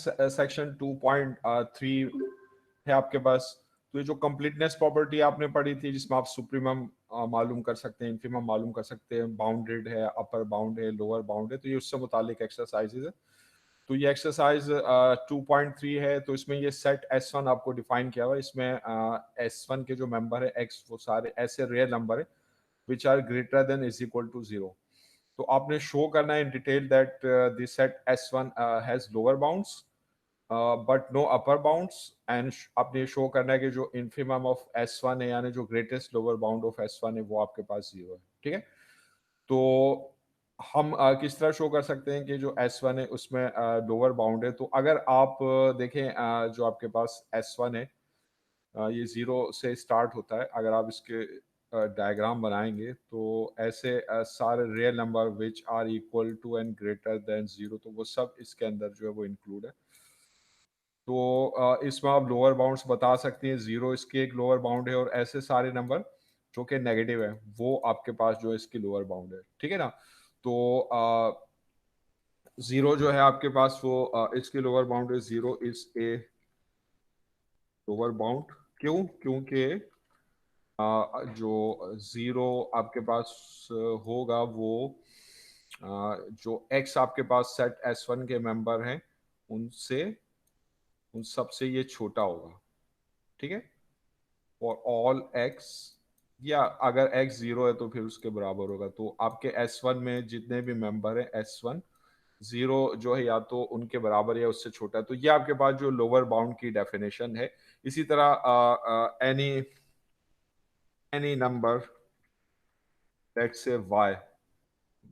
Section 2.3 है आपके पास। तो ये जो कंप्लीटनेस प्रॉपर्टी आपने पढ़ी थी, जिसमें आप सुप्रीमम मालूम कर सकते हैं, इन्फीमम मालूम कर सकते हैं, बाउंडेड है, अपर बाउंड है, लोअर बाउंड है, तो ये उससे मुतालिक एक्सरसाइजेज है। तो ये एक्सरसाइज 2.3 है। तो इसमें ये सेट S1 आपको डिफाइन किया हुआ है। इसमें S1 के जो मेंबर है X, वो सारे ऐसे रियल नंबर है which are greater than is equal to 0। तो आपने शो करना है in detail that this set S1 has lower bounds but no upper bounds, and आपने शो करना है कि जो इन्फिमम ऑफ S1 है, यानी जो greatest lower bound of S1 है, वो आपके पास 0 है। ठीक है। तो हम किस तरह शो कर सकते हैं कि जो S1 है उसमें लोअर बाउंड है। तो अगर आप देखें जो आपके पास S1 है, ये 0 से स्टार्ट होता है। अगर आप इसके डायग्राम बनाएंगे तो ऐसे सारे real number which are equal to and greater than 0, तो वो सब इसके अंदर जो है वो इंक्लूड है। तो इसमें आप लोअर बाउंड्स बता सकते हैं। 0 इसके एक लोअर बाउंड है, और ऐसे सारे नंबर जो कि नेगेटिव है वो आपके पास जो है इसकी लोअर बाउंड है। ठीक है ना। तो 0 जो है आपके पास वो इसकी लोअर बाउंड है। 0 इज ए लोअर बाउंड। क्यों? क्योंकि जो 0 आपके पास होगा वो जो x आपके पास सेट S1 के मेंबर हैं उनसे, उन सबसे ये छोटा होगा। ठीक है। फॉर ऑल x, या अगर x 0 है तो फिर उसके बराबर होगा। तो आपके S1 में जितने भी मेंबर हैं S1 0 जो है या तो उनके बराबर या उससे छोटा है। तो ये आपके पास जो लोअर बाउंड की डेफिनेशन है। इसी तरह any number let's say y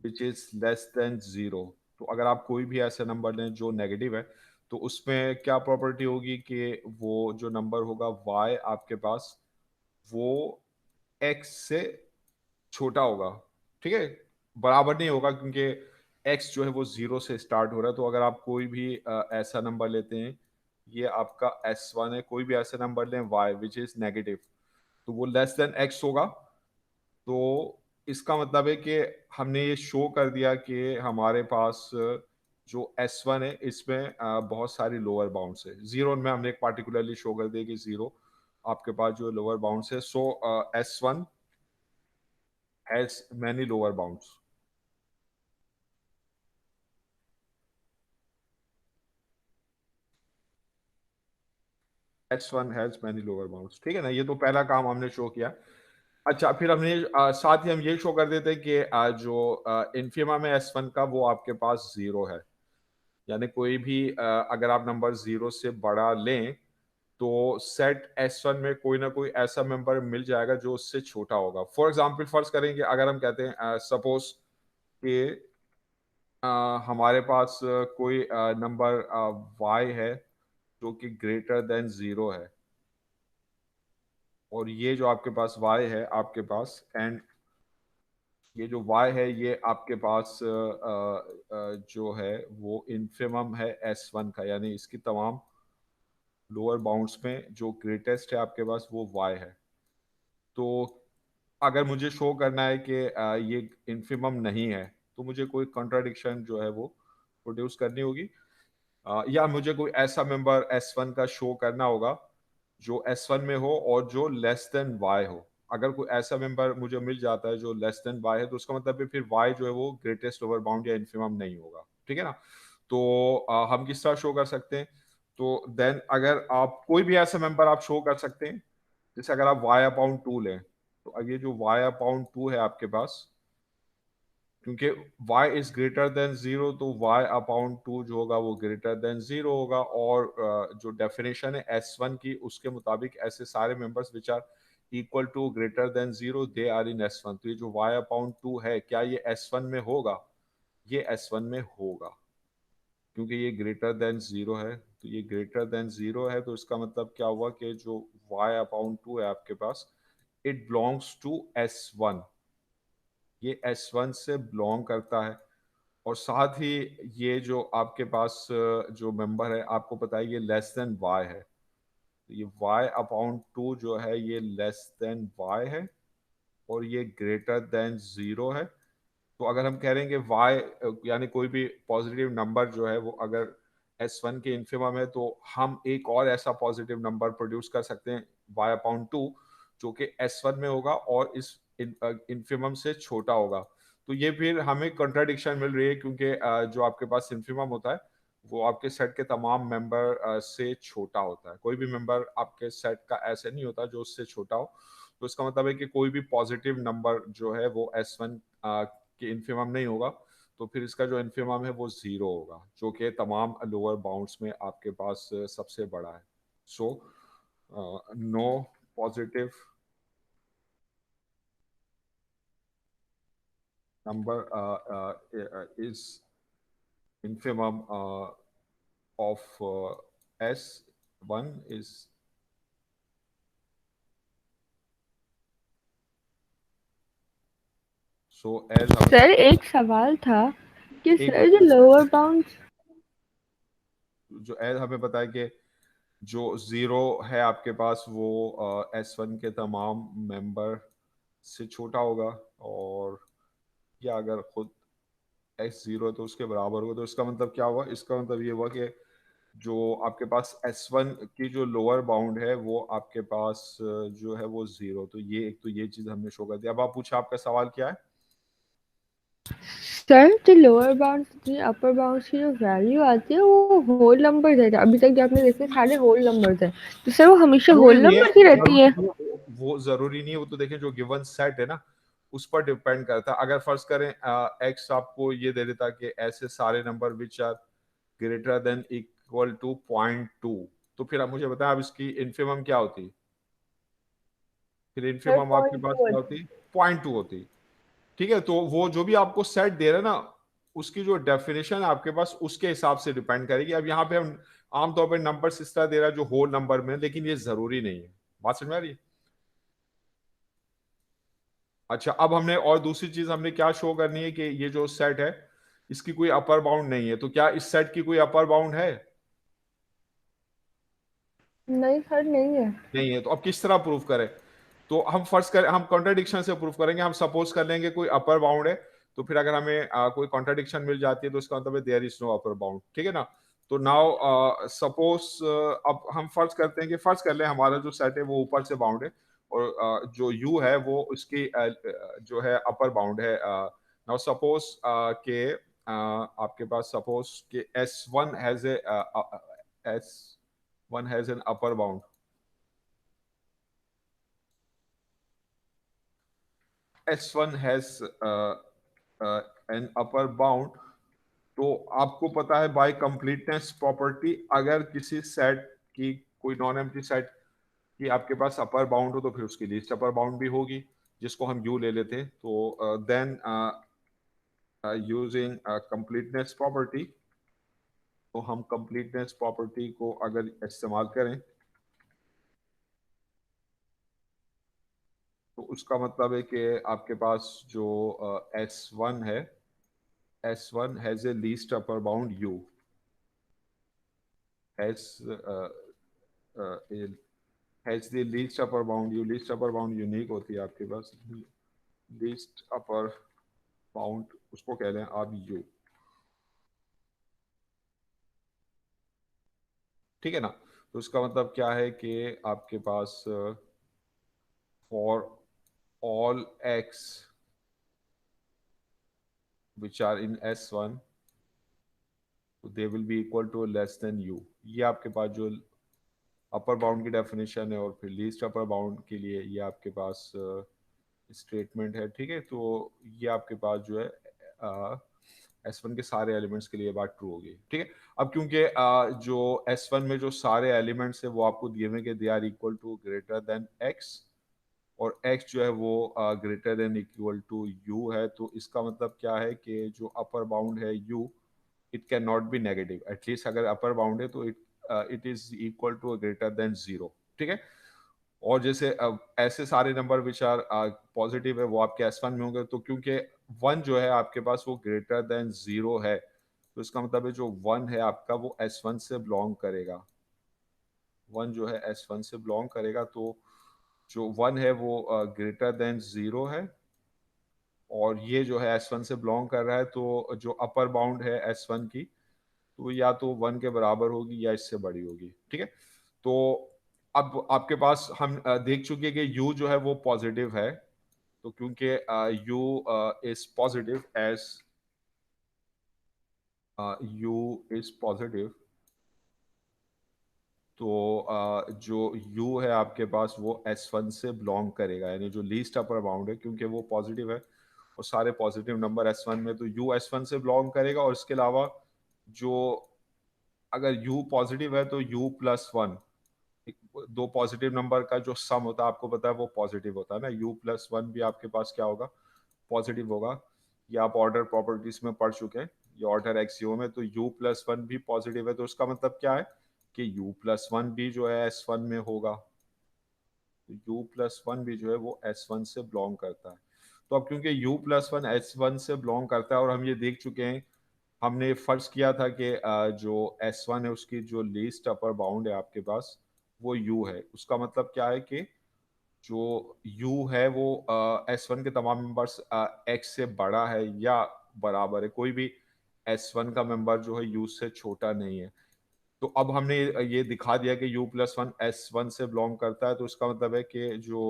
which is less then 0। तो अगर आप कोई भी ऐसा नंबर लें जो नेगेटिव है, तो उसमें क्या प्रॉपर्टी होगी कि वो जो नंबर होगा y आपके पास, वो x से छोटा होगा। ठीक है। बराबर नहीं होगा, क्योंकि x जो है वो 0 से स्टार्ट हो रहा है। तो अगर आप कोई भी ऐसा नंबर लेते हैं, ये आपका S1 है, कोई भी ऐसा नंबर लें y विच इज नेगेटिव, तो वो लेस देन x होगा। तो इसका मतलब है कि हमने ये शो कर दिया कि हमारे पास जो S1 है इसमें बहुत सारी लोअर बाउंड्स है। 0 में हमने एक पार्टिकुलरली शो कर दिया कि 0 आपके पास जो लोअर बाउंड्स है। सो S1 has many lower bounds. S1 has many lower bounds. ठीक है ना। ये तो पहला काम हमने शो किया। अच्छा, फिर हमने साथ ही हम ये शो कर देते हैं कि जो इन्फीमा में S1 का वो आपके पास 0 है। यानी कोई भी अगर आप नंबर 0 से बड़ा लें, तो सेट S1 में कोई ना कोई ऐसा मेंबर मिल जाएगा जो उससे छोटा होगा। फॉर एग्जांपल फर्ज करेंगे, अगर हम कहते हैं सपोज कि हमारे पास कोई नंबर y है जो कि ग्रेटर देन 0 है, और ये जो आपके पास y है आपके पास, एंड ये जो y है ये आपके पास जो है वो इन्फिमम है S1 का, यानी इसकी तमाम लोअर बाउंड्स में जो ग्रेटेस्ट है आपके पास वो y है। तो अगर मुझे शो करना है कि ये इन्फिमम नहीं है, तो मुझे कोई कॉन्ट्राडिक्शन जो है वो प्रोड्यूस करनी होगी, या मुझे कोई ऐसा मेंबर S1 का शो करना होगा जो S1 में हो और जो लेस देन y हो। अगर कोई ऐसा मेंबर मुझे मिल जाता है जो लेस देन y है, तो उसका मतलब है फिर y जो है वो ग्रेटेस्ट लोअर बाउंड या इन्फिमम नहीं होगा। ठीक है ना। तो हम किस तरह शो कर सकते हैं? तो देन अगर आप कोई भी ऐसा मेंबर आप शो कर सकते हैं, जैसे अगर आप y अपॉन 2 लें, तो अब ये जो y अपॉन 2 है आपके पास, क्योंकि y इज ग्रेटर देन 0, तो y अपॉन 2 जो होगा वो ग्रेटर देन 0 होगा। और जो डेफिनेशन है S1 की, उसके मुताबिक ऐसे सारे members which are equal to greater than 0 they are in S1। तो ये जो y अपॉन 2 है, क्या ये S1 में होगा? ये S1 में होगा, क्योंकि ये ग्रेटर देन 0 है। तो ये ग्रेटर देन 0 है, तो इसका मतलब क्या हुआ कि जो y अपॉन 2 है आपके पास, इट बिलोंग्स टू S1। ये S1 से बिलोंग करता है। और साथ ही ये जो आपके पास जो मेंबर है, आपको पता है ये लेस देन y है। तो ये y अपॉन 2 जो है ये लेस देन y है, और ये ग्रेटर देन 0 है। तो अगर हम कह रहे हैं कि y यानी कोई भी पॉजिटिव नंबर जो है वो अगर S1 के इन्फिमम है, तो हम एक और ऐसा पॉजिटिव नंबर प्रोड्यूस कर सकते हैं y/2 जो कि S1 में होगा और इस इन्फिमम से छोटा होगा। तो ये फिर हमें कंट्राडिक्शन मिल रही है, क्योंकि जो आपके पास इन्फिमम होता है वो आपके सेट के तमाम मेंबर से छोटा होता है। कोई भी मेंबर आपके सेट का ऐसे नहीं होता जो उससे छोटा हो। तो इसका मतलब है कि कोई भी पॉजिटिव नंबर जो है वो S1 के इन्फिमम नहीं होगा। तो फिर इसका जो इन्फिमम है वो 0 होगा, जो कि तमाम लोअर बाउंड्स में आपके पास सबसे बड़ा है। So no positive number is infimum of S1 is so as sir एक सवाल था कि एक सर जो लोअर बाउंड, जो एज हमें पता है कि जो 0 है आपके पास वो S1 के तमाम मेंबर से छोटा होगा, और या अगर खुद x0 है तो उसके बराबर होगा। तो इसका मतलब क्या हुआ? इसका मतलब ये हुआ कि जो आपके पास S1 की जो लोअर बाउंड है वो आपके पास जो है वो 0। तो ये एक तो ये चीज हमने शो कर दिया। अब आप पूछा, आपका सवाल क्या है? सर जो लोअर बाउंड की अपर बाउंड की जो वैल्यू आती है वो होल नंबर है। अभी तक जो आपने देखे सारे होल नंबर है, तो सर वो हमेशा जरूरी होल नहीं है, नंबर ही रहती है। वो जरूरी नहीं है। वो तो देखें जो गिवन सेट है ना उस पर डिपेंड करता है। अगर फर्ज करें एक्स आपको ये दे देता कि ऐसे सारे number which are greater than equal to 0.2, तो फिर आप मुझे बताएं अब इसकी इन्फिमम क्या होती? फिर सर इन्फिमम आपके पॉइंट पास टू क्या होती होती? 0.2 होती। ठीक है, तो वो जो भी आपको सेट दे रहा है ना उसकी जो डेफिनेशन है आपके पास उसके हिसाब से डिपेंड करेगी। अब यहाँ पे हम आमतौर पर नंबर इस तरह दे रहा है जो होल नंबर में, लेकिन ये जरूरी नहीं है। बात समझ में आ रही है? अच्छा, अब हमने और दूसरी चीज हमने क्या शो करनी है कि ये जो सेट है इसकी कोई अपर बाउंड नहीं है। तो क्या इस सेट की कोई अपर बाउंड है? नहीं सर नहीं है। नहीं है। तो अब किस तरह प्रूफ करें? तो हम फर्स्ट करें, हम कॉन्ट्राडिक्शन से प्रूफ करेंगे। हम सपोज कर लेंगे कोई अपर बाउंड है, तो फिर अगर हमें कोई कॉन्ट्राडिक्शन मिल जाती है तो इसका मतलब है there is no upper bound. ठीक है ना? तो नाउ सपोज अब हम फर्ज करते हैं कि फर्ज कर लें हमारा जो सेट है वो ऊपर से बाउंड है, और जो यू है वो उसकी जो है अपर बाउंड है। नाउ सपोज के आपके पास सपोज के S1 has a S1 has an upper bound. S1 has an upper bound। तो आपको पता है बाय कंप्लीटनेस प्रॉपर्टी, अगर किसी सेट की कोई नॉन एम्प्टी सेट की आपके पास अपर बाउंड हो तो फिर उसकी लीस्ट अपर बाउंड भी होगी, जिसको हम यू ले लेते हैं। तो देन यूजिंग कंप्लीटनेस प्रॉपर्टी, तो हम कंप्लीटनेस प्रॉपर्टी को अगर इस्तेमाल करें तो उसका मतलब है कि आपके पास जो S1 है, S1 has a least upper bound U, has has the least upper bound you. Least upper bound unique होती है आपके पास। लीस्ट अपर बाउंड उसको कह लें आप यू। ठीक है ना? तो उसका मतलब क्या है कि आपके पास for all x which are in S1 they will be equal to less than u. ये आपके पास जो अपर बाउंड की डेफिनेशन है, और फिर लीस्ट अपर बाउंड के लिए ये आपके पास स्टेटमेंट है। ठीक है, तो ये आपके पास जो है S1 के सारे एलिमेंट्स के लिए बात ट्रू होगी। ठीक है, अब क्योंकि जो S1 में जो सारे एलिमेंट्स है वो आपको दिए हुए कि they are equal to greater than x, और x जो है वो greater than equal to u है। तो इसका मतलब क्या है कि जो अपर बाउंड है u, it can not be negative. At least अगर अपर बाउंड है तो it is equal to greater than 0। ठीक है, और जैसे ऐसे सारे नंबर विच आर पॉजिटिव है वो आपके S1 में होंगे। तो क्योंकि 1 जो है आपके पास वो ग्रेटर देन 0 है, तो इसका मतलब है जो 1 है आपका वो S1 से बिलोंग करेगा। 1 जो है S1 से बिलोंग करेगा। तो जो 1 है वो ग्रेटर देन 0 है, और ये जो है S1 से बिलोंग कर रहा है। तो जो अपर बाउंड है S1 की, तो या तो 1 के बराबर होगी या इससे बड़ी होगी, ठीक है। तो अब आपके पास हम देख चुके हैं कि u जो है वो पॉजिटिव है, तो क्योंकि u is positive as u is positive, तो जो u है आपके पास वो S1 से बिलोंग करेगा, यानी जो लीस्ट अपर बाउंड है, क्योंकि वो पॉजिटिव है और सारे पॉजिटिव नंबर S1 में, तो u S1 से बिलोंग करेगा। और इसके अलावा जो अगर u पॉजिटिव है तो u प्लस वन, दो पॉजिटिव नंबर का जो सम होता है आपको पता है वो पॉजिटिव होता है ना, u प्लस वन भी आपके पास क्या होगा, पॉजिटिव होगा। ये आप ऑर्डर प्रॉपर्टीज में पढ़ चुके हैं, ये ऑर्डर एक्सियो में, तो u प्लस वन भी पॉजिटिव है, तो उसका मतलब क्या है कि u प्लस वन भी जो है S1 में होगा, तो u प्लस वन भी जो है वो S1 से बिलोंग करता है। तो अब क्योंकि u प्लस वन S1 से बिलोंग करता है और हम ये देख चुके हैं, हमने फर्ज किया था कि जो S1 है उसकी जो लीस्ट अपर बाउंड है आपके पास वो u है, उसका मतलब क्या है कि जो u है वो S1 के तमाम मेंबर्स x से बड़ा है या बराबर है, कोई भी S1 का मेंबर जो है u से छोटा नहीं है। तो अब हमने ये दिखा दिया कि u प्लस वन S1 से बिलोंग करता है, तो इसका मतलब है कि जो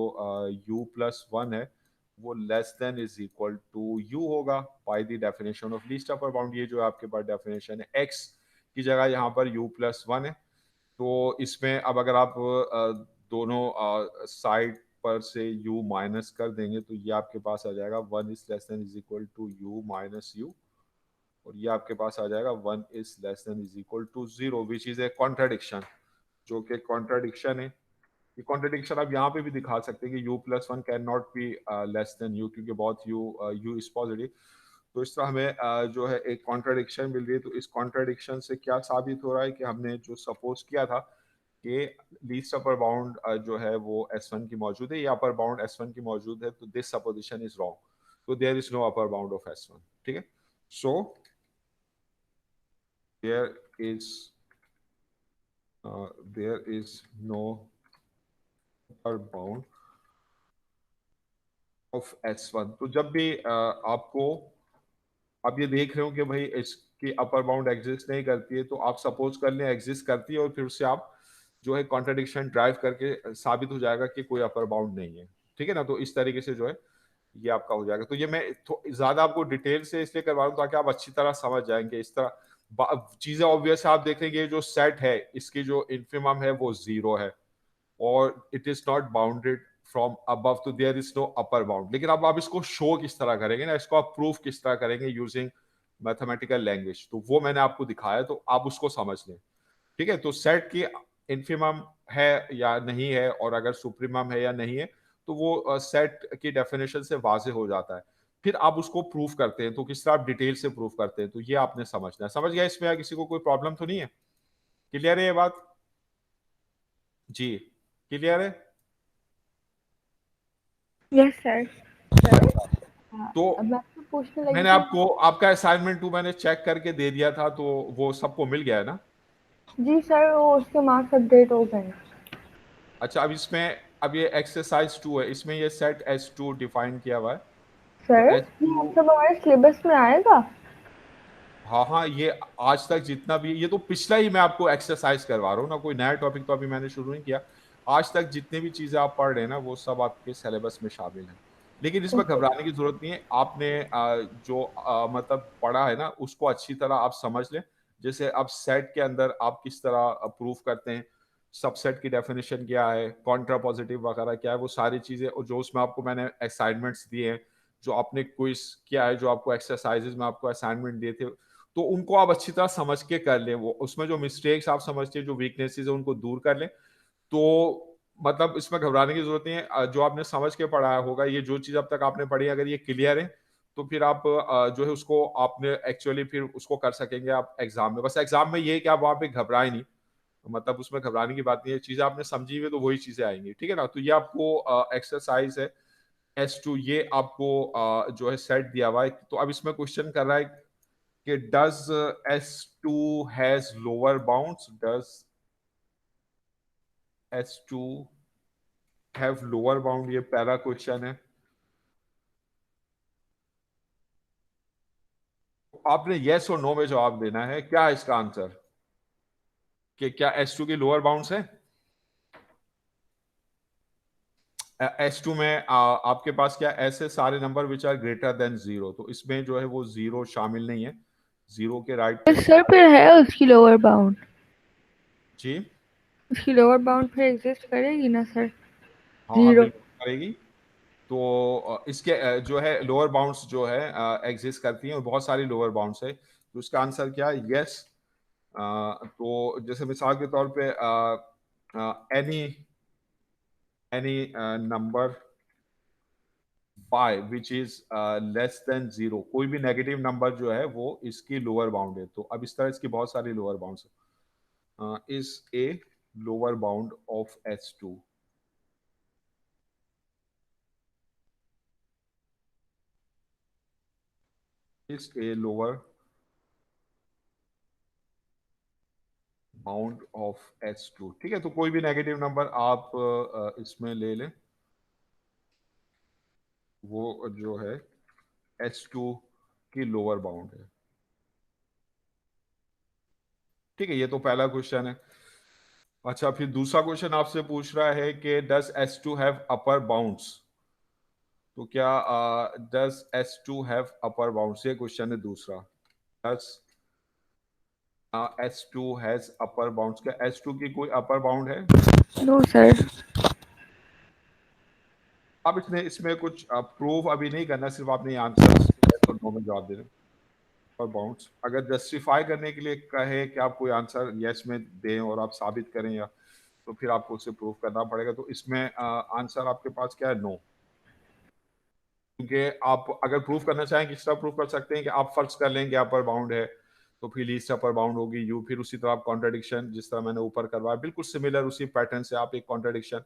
u प्लस वन है वो less than is equal to u होगा by the definition of least upper bound. ये जो आपके पास डेफिनेशन है, x की जगह यहाँ पर u प्लस वन है, तो इसमें अब अगर आप दोनों साइड पर से u माइनस कर देंगे तो ये आपके पास आ जाएगा 1 is less than is equal to u minus u, और ये आपके पास आ जाएगा 1 is less than is equal to 0, which is a contradiction, जो कि कॉन्ट्राडिक्शन है। ये कॉन्ट्राडिक्शन आप यहाँ पे भी दिखा सकते हैं कि u plus one can not be less than u, क्योंकि बहुत u इज पॉजिटिव। तो इस तरह हमें जो है एक कॉन्ट्राडिक्शन मिल रही है। तो इस कॉन्ट्राडिक्शन से क्या साबित हो रहा है कि हमने जो सपोज किया था कि लीस्ट अपर बाउंड जो है वो S1 की मौजूद है या अपर बाउंड S1 की मौजूद है, तो दिस सपोजिशन इज रॉन्ग, तो there is no upper bound of S1, ठीक है। सो there is there is no upper bound of S1। तो जब भी आपको आप ये देख रहे हो कि भाई इसकी अपर बाउंड एग्जिस्ट नहीं करती है, तो आप सपोज कर लें एग्जिस्ट करती है और फिर उससे आप जो है कॉन्ट्रडिक्शन ड्राइव करके साबित हो जाएगा कि कोई अपर बाउंड नहीं है, ठीक है ना। तो इस तरीके से जो है ये आपका हो जाएगा। तो ये मैं ज्यादा आपको डिटेल से इसलिए करवा रहा हूँ ताकि आप अच्छी तरह समझ जाएंगे। इस तरह चीजें ऑब्वियस है, आप देखेंगे जो सेट है इसकी जो इन्फिमम है वो 0 है और it is not bounded from above, तो there is no upper bound. लेकिन अब आप इसको शो किस तरह करेंगे ना, इसको आप प्रूफ किस तरह करेंगे यूजिंग मैथमेटिकल लैंग्वेज, तो वो मैंने आपको दिखाया, तो आप उसको समझ लें, ठीक है। तो सेट की इन्फिमम है या नहीं है और अगर सुप्रीमम है या नहीं है, तो वो सेट की डेफिनेशन से वाजे हो जाता है। फिर आप उसको प्रूफ करते हैं, तो किस तरह आप डिटेल से प्रूफ करते हैं, तो ये आपने समझना है। समझ गया इसमें, या किसी को कोई प्रॉब्लम तो नहीं है? क्लियर है ये बात? जी क्लियर है। Yes sir. अच्छा, तो अब मैं आपसे पूछने लगी मैंने कि आपको आपका असाइनमेंट टू मैंने चेक करके दे दिया था, तो वो सबको मिल गया है ना? जी सर, वो उसके मार्क्स अपडेट हो गए। अच्छा, अब ये एक्सरसाइज 2 है, इसमें ये सेट S2 डिफाइन किया हुआ है। तो सर ये S2, सब हमारे सिलेबस में आएगा? हाँ हाँ, ये आज तक जितना भी, ये तो पिछला ही मैं आपको एक्सरसाइज करवा रहा हूँ ना, कोई नया टॉपिक तो अभी मैंने शुरू नहीं किया। आज तक जितने भी चीजें आप पढ़ रहे हैं ना वो सब आपके सिलेबस में शामिल है। लेकिन इसमें ओके। घबराने की जरूरत नहीं है, आपने जो मतलब पढ़ा है ना उसको अच्छी तरह आप समझ लें। जैसे अब सेट के अंदर आप किस तरह प्रूफ करते हैं, सबसेट की डेफिनेशन क्या है, कॉन्ट्रा पॉजिटिव वगैरह क्या है, वो सारी चीजें, और जो उसमें आपको मैंने असाइनमेंट्स दिए हैं, जो आपने क्विज किया है, जो आपको एक्सरसाइजेज में आपको असाइनमेंट दिए थे, तो उनको आप अच्छी तरह समझ के कर लें। वो उसमें जो मिस्टेक्स आप समझते हैं, जो वीकनेसेस है, उनको दूर कर लें। तो मतलब इसमें घबराने की जरूरत नहीं है। जो आपने समझ के पढ़ाया होगा, ये जो चीज अब तक आपने पढ़ी है, अगर ये क्लियर है तो फिर आप जो है उसको आपने एक्चुअली फिर उसको कर सकेंगे आप एग्जाम में। बस एग्जाम में ये है कि आप वहां पे घबराए नहीं, मतलब उसमें घबराने की बात नहीं है, चीजें आपने समझी हुई तो वही चीजें आएंगी, ठीक है ना। तो ये आपको एक्सरसाइज है S2, ये आपको जो है सेट दिया हुआ है। तो अब इसमें क्वेश्चन कर रहा है कि does S2 has lower bounds, does S2 have lower bound, ये पहला क्वेश्चन है। आपने यस और नो में जवाब देना है। क्या है इसका आंसर? कि क्या S2 की लोअर बाउंड्स है? S2 में आपके पास क्या ऐसे सारे number which are greater than zero, तो इसमें जो है वो जीरो शामिल नहीं है। जीरो के राइट पे सर फिर है उसकी लोअर बाउंड, जी उसकी लोअर बाउंड फिर एग्जिस्ट करेगी ना सर? हाँ हाँ 0। बिल्कुल करेगी। तो इसके जो है लोअर बाउंड्स जो है एग्जिस्ट करती हैं, और बहुत सारी लोअर बाउंड्स है। तो इसका आंसर क्या है? यस। तो जैसे मिसाल के तौर पे any any number y which is less than zero, कोई भी नेगेटिव नंबर जो है वो इसकी लोअर बाउंड है। तो अब इस तरह इसकी बहुत सारी लोअर बाउंड्स है। Is a lower bound of S2 is a lower bound of S2। ठीक है, तो कोई भी नेगेटिव नंबर आप इसमें ले लें, वो जो है S2 की लोअर बाउंड है। ठीक है, ये तो पहला क्वेश्चन है। अच्छा, फिर दूसरा क्वेश्चन आपसे पूछ रहा है कि does S2 have upper bounds. तो क्या does S2 have upper bounds, ये क्वेश्चन है दूसरा। Does S2 has upper bounds, क्या S2 की कोई अपर बाउंड है? No sir. अब इसमें इसमें कुछ प्रूव अभी नहीं करना, सिर्फ आपने आंसर और नो में जवाब देना। अपर बाउंड्स अगर जस्टिफाई करने के लिए कहे कि आप कोई आंसर यस में दें और आप साबित करें, या तो फिर आपको उसे प्रूव करना पड़ेगा। तो इसमें आंसर आपके पास क्या है? नो। क्योंकि आप अगर प्रूफ करना चाहें, किस तरह प्रूफ कर सकते हैं कि आप फर्ज कर लेंगे अपर बाउंड है, तो फिर लीस्ट अपर बाउंड होगी यू, फिर उसी तरह आप कॉन्ट्रडिक्शन जिस तरह मैंने ऊपर करवाया बिल्कुल सिमिलर उसी पैटर्न से आप एक कॉन्ट्रडिक्शन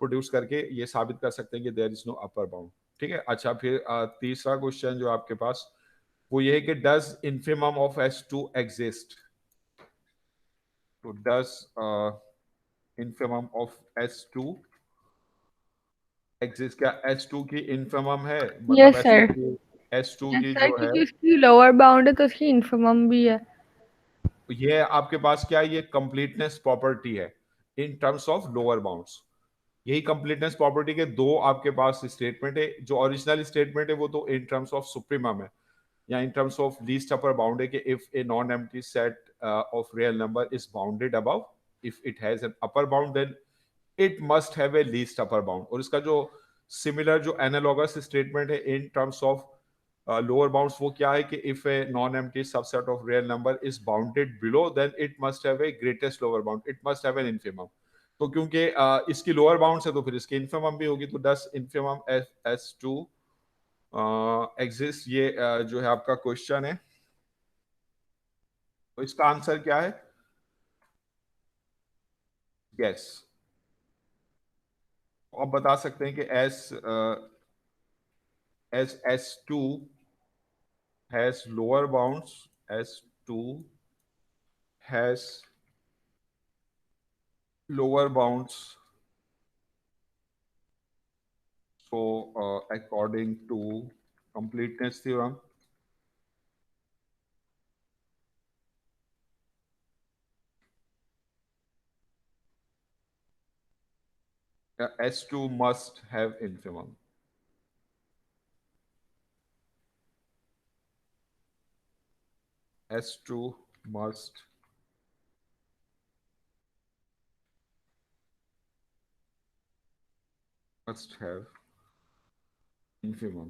प्रोड्यूस करके ये साबित कर सकते हैं कि there is no upper bound. ठीक है। अच्छा, फिर तीसरा क्वेश्चन जो आपके पास वो ये है कि does infimum of S2 exist. तो does infimum of S2 exist, क्या S2 की इन्फिमम है? मतलब यस S2 सर। की S2 यस की सर, जो है क्योंकि उसकी लोअर बाउंड है तो उसकी इन्फिमम भी है। ये आपके पास क्या है? ये कंप्लीटनेस प्रॉपर्टी है in terms of lower bounds. यही कंप्लीटनेस प्रॉपर्टी के दो आपके पास स्टेटमेंट है। जो ओरिजिनल स्टेटमेंट है वो तो इन टर्म्स ऑफ सुप्रीमम है, या in terms of least upper bound है कि if a non empty set of real number is bounded above, if it has an upper bound then it must have a least upper bound. और इसका जो similar जो analogous statement है in terms of lower bounds वो क्या है कि if a non empty subset of real number is bounded below then it must have a greatest lower bound, it must have an infimum. तो क्योंकि इसकी lower bounds है तो फिर इसकी इन्फिमम भी होगी। तो डस इन्फिमम S2 एग्जिस्ट, ये जो है आपका क्वेश्चन है। तो इसका आंसर क्या है? यस। आप बता सकते हैं कि S S2 has lower bounds, S2 has lower bounds. So, according to completeness theorem, S2 must have infimum. S2 must have infimum.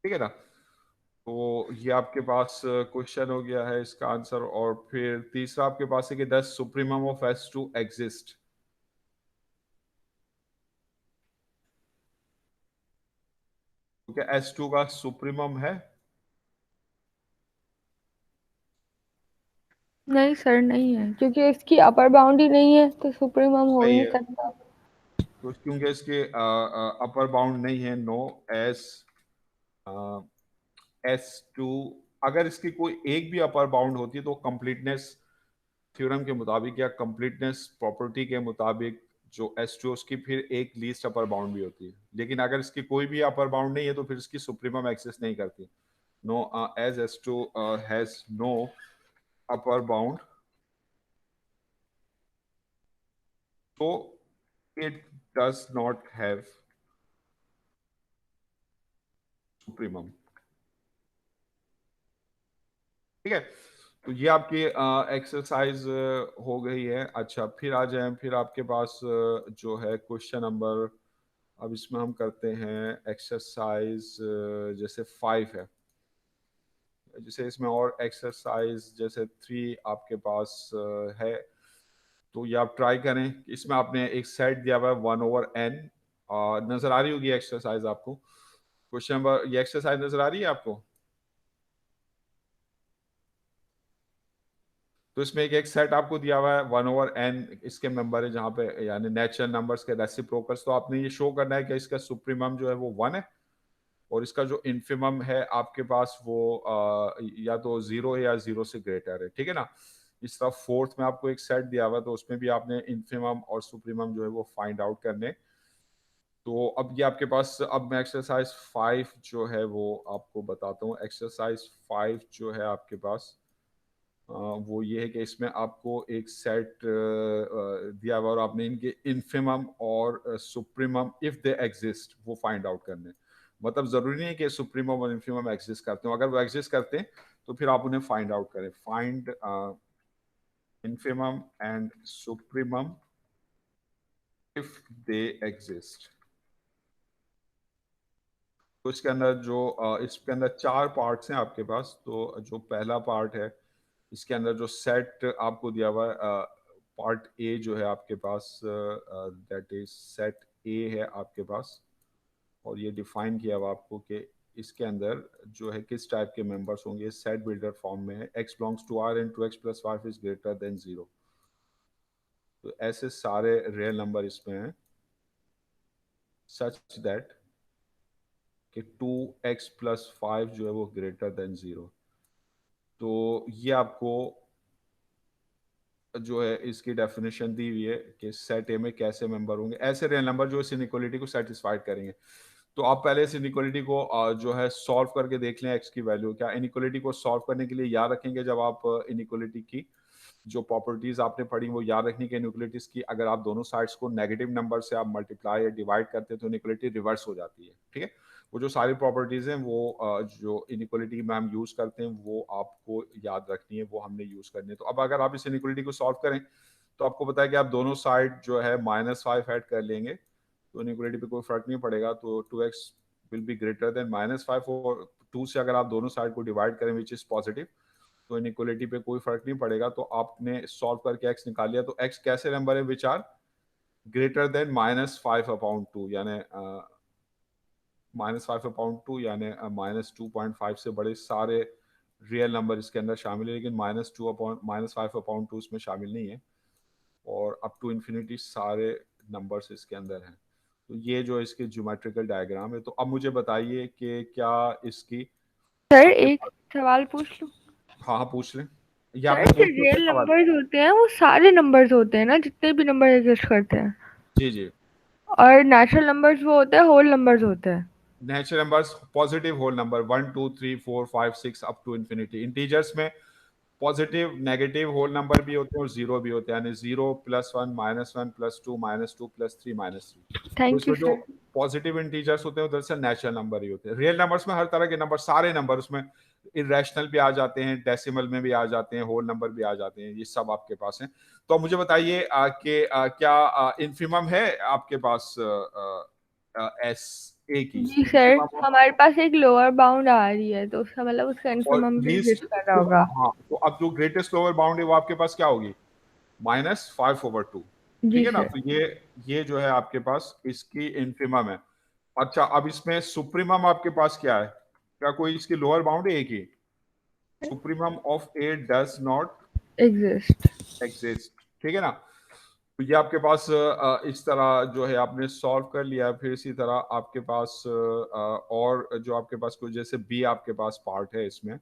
ठीक है ना? तो ये आपके पास क्वेश्चन हो गया है, इसका आंसर। और फिर तीसरा आपके पास है कि does supremum of S2 exist। तो क्या S2 का सुप्रीमम है? नहीं सर, नहीं है, क्योंकि इसकी अपर बाउंड ही नहीं है तो सुप्रीमम हो ही सही नहीं है। सकता। तो क्योंकि इसके अपर बाउंड नहीं है, नो। एस S2 अगर इसकी कोई एक भी अपर बाउंड होती है तो कंप्लीटनेस थ्योरम के मुताबिक या कंप्लीटनेस प्रॉपर्टी के मुताबिक जो S2 उसकी फिर एक लीस्ट अपर बाउंड भी होती है। लेकिन अगर इसकी कोई भी अपर बाउंड नहीं है तो फिर इसकी सुप्रीमम एक्सेस नहीं करती। no as S2 has no upper bound, so it does not have supremum. ठीक है, तो ये आपकी एक्सरसाइज हो गई है। अच्छा, फिर आ जाए, फिर आपके पास जो है क्वेश्चन नंबर, अब इसमें हम करते हैं एक्सरसाइज जैसे 5 है, जैसे इसमें और एक्सरसाइज जैसे 3 आपके पास है, तो ये आप ट्राई करें। इसमें आपने एक सेट दिया हुआ है 1/n, नजर आ रही होगी एक्सरसाइज आपको। क्वेश्चन नंबर, ये एक्सरसाइज नजर आ रही है आपको? तो इसमें एक सेट आपको दिया हुआ है 1/n, इसके मेंबर है जहां पे यानी नेचुरल नंबर्स के रेसिप्रोकल्स, तो आपने ये शो करना है कि इसका सुप्रीमम जो है वो 1 है, और इसका जो इन्फिमम है आपके पास वो या तो 0 है या 0 से ग्रेटर है। ठीक है ना। इस तरह फोर्थ में आपको एक सेट दिया हुआ है, तो उसमें भी आपने इन्फिमम और सुप्रीमम जो है वो फाइंड आउट करने। तो अब ये आपके पास, अब मैं एक्सरसाइज 5 जो है वो आपको बताता हूँ। एक्सरसाइज 5 जो है आपके पास वो ये है कि इसमें आपको एक सेट दिया हुआ और आपने इनके इन्फिमम और सुप्रीमम इफ दे एग्जिस्ट वो फाइंड आउट करने। मतलब जरूरी नहीं है कि सुप्रीमम और इन्फिमम एग्जिस्ट करते हो, अगर वो एग्जिस्ट करते हैं तो फिर आप उन्हें फाइंड आउट करें। Find infimum and supremum if they exist. तो इसके अंदर जो इसके अंदर 4 पार्ट्स हैं आपके पास। तो जो पहला पार्ट है, इसके अंदर जो सेट आपको दिया हुआ है, पार्ट ए जो है आपके पास, दैट इज सेट ए है आपके पास, और ये डिफाइन किया हुआ आपको कि इसके अंदर जो है किस टाइप के मेंबर्स होंगे। सेट बिल्डर फॉर्म में है, x belongs to r and 2x + 5 is greater than 0। तो ऐसे सारे रियल नंबर इसमें हैं सच दैट कि 2x + 5 जो है वो ग्रेटर देन 0। तो ये आपको जो है इसकी डेफिनेशन दी हुई है कि सेट ए में कैसे मेंबर होंगे, ऐसे रियल नंबर जो इस इनइक्वालिटी को सेटिस्फाइड करेंगे। तो आप पहले इस इनइक्वालिटी को जो है सॉल्व करके देख लें, एक्स की वैल्यू क्या। इनइक्वालिटी को सॉल्व करने के लिए याद रखेंगे, जब आप इनइक्वालिटी की जो प्रॉपर्टीज आपने पढ़ी वो याद रखनी कि इनइक्वालिटीज की अगर आप दोनों साइड्स को नेगेटिव नंबर से आप मल्टीप्लाई या डिवाइड करते हैं तो इनइक्वालिटी रिवर्स हो जाती है। ठीक है, वो जो सारी प्रॉपर्टीज हैं वो जो इनइक्वालिटी में हम यूज करते हैं वो आपको याद रखनी है, वो हमने यूज करनी है। तो अब अगर आप इस इनइक्वालिटी को सॉल्व करें तो आपको पता है कि आप दोनों साइड जो है -5 ऐड कर लेंगे तो इनइक्वालिटी पे कोई फर्क नहीं पड़ेगा। तो 2x will be greater then -5, और 2 से अगर आप दोनों साइड को डिवाइड करें विच इज पॉजिटिव तो इनइक्वालिटी पे कोई फर्क नहीं पड़ेगा। तो आपने सॉल्व करके x निकाल लिया। तो x कैसे नंबर है विच आर ग्रेटर देन -5/2, यानी -5/2 यानी -2.5 से बड़े सारे रियल नंबर इसके अंदर शामिल है, लेकिन -5/2 इसमें शामिल नहीं है, और अप टू इन्फिनिटी सारे नंबर्स इसके अंदर हैं। तो ये जो इसके ज्योमेट्रिकल डायग्राम है। तो अब मुझे बताइए कि क्या इसकी सर आपके एक पास, सवाल पूछ लूं? हाँ हाँ पूछ लें, ये सर आपने जो पूछ लिया रियल सवाल। नंबर्स होते हैं वो सारे नंबर्स होते हैं ना, जितने भी नंबर एग्जिस्ट करते हैं? जी जी। और नेचुरल नंबर्स वो होते हैं, होल नंबर्स होते हैं? Natural numbers positive whole number 1 2 3 4 5 6 up to infinity. Integers में पॉजिटिव नेगेटिव होल नंबर भी होते हैं और जीरो भी होते हैं, यानी 0 +1 -1 +2 -2 +3 -3। तो थैंक यू इसमें जो सर। पॉजिटिव इंटीजर्स होते हैं उधर से नेचुरल नंबर ही होते हैं। रियल नंबर्स में हर तरह के नंबर, सारे नंबर उसमें इरेशनल भी आ जाते हैं, डेसिमल में भी आ जाते हैं, होल नंबर भी आ जाते हैं, ये सब आपके पास हैं। तो मुझे बताइए कि क्या इन्फिमम है आपके पास एस ए की जी सर, इन्फिमम? हमारे पास एक लोअर बाउंड आ रही है, तो उसका मतलब उसका और इन्फिमम भी लीस्ट, एग्जिस्ट कर रहा तो होगा। हाँ, तो अब जो ग्रेटेस्ट लोअर बाउंड है वो आपके पास क्या होगी? -5/2। ठीक जी है ना। सर। तो ये जो है आपके पास इसकी इन्फिमम है। अच्छा, अब इसमें सुप्रीमम आपके पास क्या है? क्या कोई इसकी लोअर बाउंड है? एक ही supremum of A does not exist. Exist. ठीक है ना। तो ये आपके पास इस तरह जो है आपने सॉल्व कर लिया। फिर इसी तरह आपके पास और जो आपके पास कुछ जैसे बी आपके पास पार्ट है इसमें,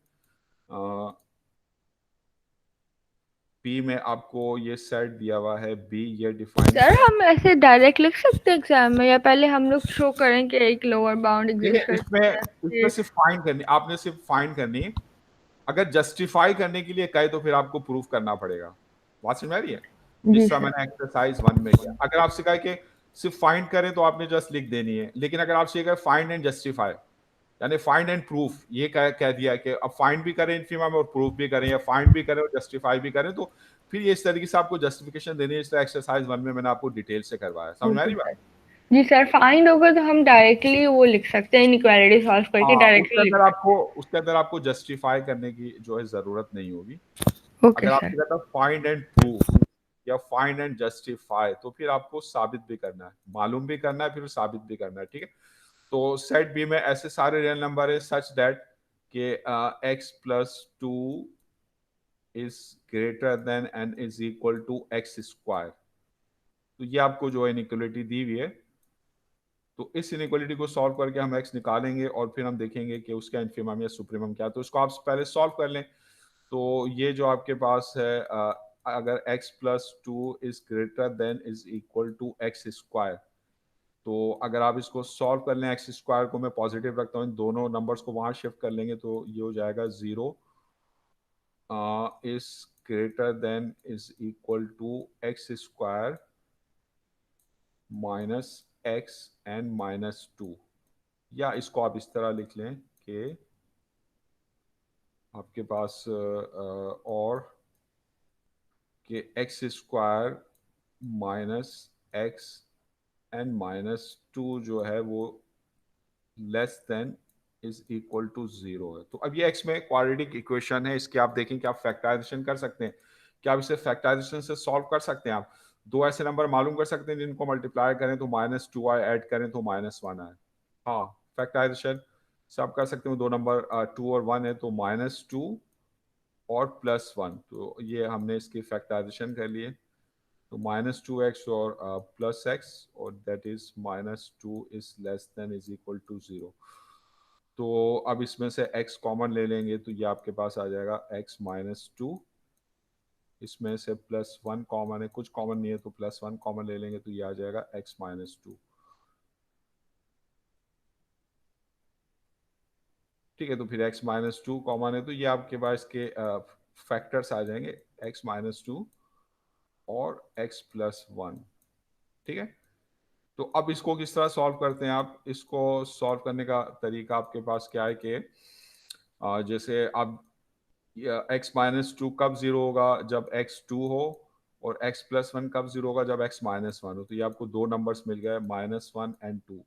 बी में आपको ये सेट दिया हुआ है, बी ये डिफाइन सर हम ऐसे डायरेक्ट लिख सकते हैं एग्जाम में, या पहले हम लोग शो करें कि एक लोअर बाउंड एग्जिस्ट करता है? इसमें सिर्फ फाइंड करनी, आपने सिर्फ फाइंड करनी है। अगर जस्टिफाई करने के लिए कहे तो फिर आपको प्रूफ करना पड़ेगा। बात समझ आ रही है? जी जिस तरह सर। मैंने एक्सरसाइज 1 में किया, अगर आपसे कहे कि सिर्फ फाइंड करें तो आपने जस्ट लिख देनी है, लेकिन अगर आपसे कहे फाइंड एंड जस्टिफाई, यानी फाइंड एंड प्रूफ, ये कह दिया कि अब फाइंड भी करें इन्फीमम और प्रूफ भी करें, या फाइंड भी करें और जस्टिफाई भी करें, तो फिर ये इस तरीके से आपको जस्टिफिकेशन देनी है। इस तरह एक्सरसाइज 1 में मैंने आपको डिटेल से करवाया। समझ में आ ओके रही बात? सर। जी सर, फाइंड होगा तो हम डायरेक्टली वो लिख सकते हैं, इनइक्वालिटी सॉल्व करके हाँ, डायरेक्टली लिख सकते उसके अंदर आपको जस्टिफाई करने की जो है जरूरत नहीं होगी। हैं। ओके अगर सर। आपसे कहता है फाइंड एंड प्रूफ या फाइंड एंड जस्टिफाई, तो फिर आपको साबित भी करना है, मालूम भी करना है, फिर साबित भी करना है। ठीक है, तो सेट बी में ऐसे सारे रियल नंबर है सच दैट के x plus two is greater than and is equal to x square. तो ये आपको जो इनइक्वालिटी दी हुई है, तो इस इनइक्वालिटी को सॉल्व करके हम एक्स निकालेंगे और फिर हम देखेंगे कि उसका इन्फीमम या सुप्रीमम क्या है। तो इसको आप पहले सॉल्व कर लें। तो ये जो आपके पास है, अगर x plus two is greater than is equal to x square, तो अगर आप इसको सॉल्व कर लें, एक्स स्क्वायर को मैं पॉजिटिव रखता हूँ, इन दोनों नंबर्स को वहां शिफ्ट कर लेंगे तो ये हो जाएगा 0 is greater than is equal to x square minus x and minus two. या इसको आप इस तरह लिख लें कि आपके पास और कि x square minus x and minus two जो है वो less than is equal to 0 है। तो अब ये एक्स में क्वाड्रेटिक इक्वेशन है, इसके आप देखें कि आप फैक्टराइजेशन कर सकते हैं। क्या आप इसे फैक्टराइजेशन से सॉल्व कर सकते हैं? आप दो ऐसे नंबर मालूम कर सकते हैं जिनको मल्टीप्लाई करें तो माइनस टू आए, ऐड करें तो माइनस वन आए। हाँ, फैक्टराइजेशन से आप कर सकते हो। दो नंबर टू और वन है तो माइनस टू और प्लस वन, तो ये हमने इसकी फैक्टराइजेशन कर लिए। तो माइनस टू एक्स और प्लस एक्स, और that is minus two is less than is equal to 0। तो अब इसमें से x कॉमन ले लेंगे तो ये आपके पास आ जाएगा x माइनस टू, इसमें से प्लस वन कॉमन है, कुछ कॉमन नहीं है तो प्लस वन कॉमन ले लेंगे तो ये आ जाएगा x माइनस टू। ठीक है, तो फिर x माइनस टू कॉमन है तो ये आपके पास के फैक्टर्स आ जाएंगे, x माइनस टू और x प्लस वन। ठीक है, तो अब इसको किस तरह सॉल्व करते हैं? आप इसको सॉल्व करने का तरीका आपके पास क्या है कि जैसे अब एक्स माइनस टू कब जीरो होगा? जब एक्स टू हो। और एक्स प्लस वन कब जीरो होगा? जब एक्स माइनस वन हो। तो ये आपको दो नंबर्स मिल गए, माइनस वन एंड टू।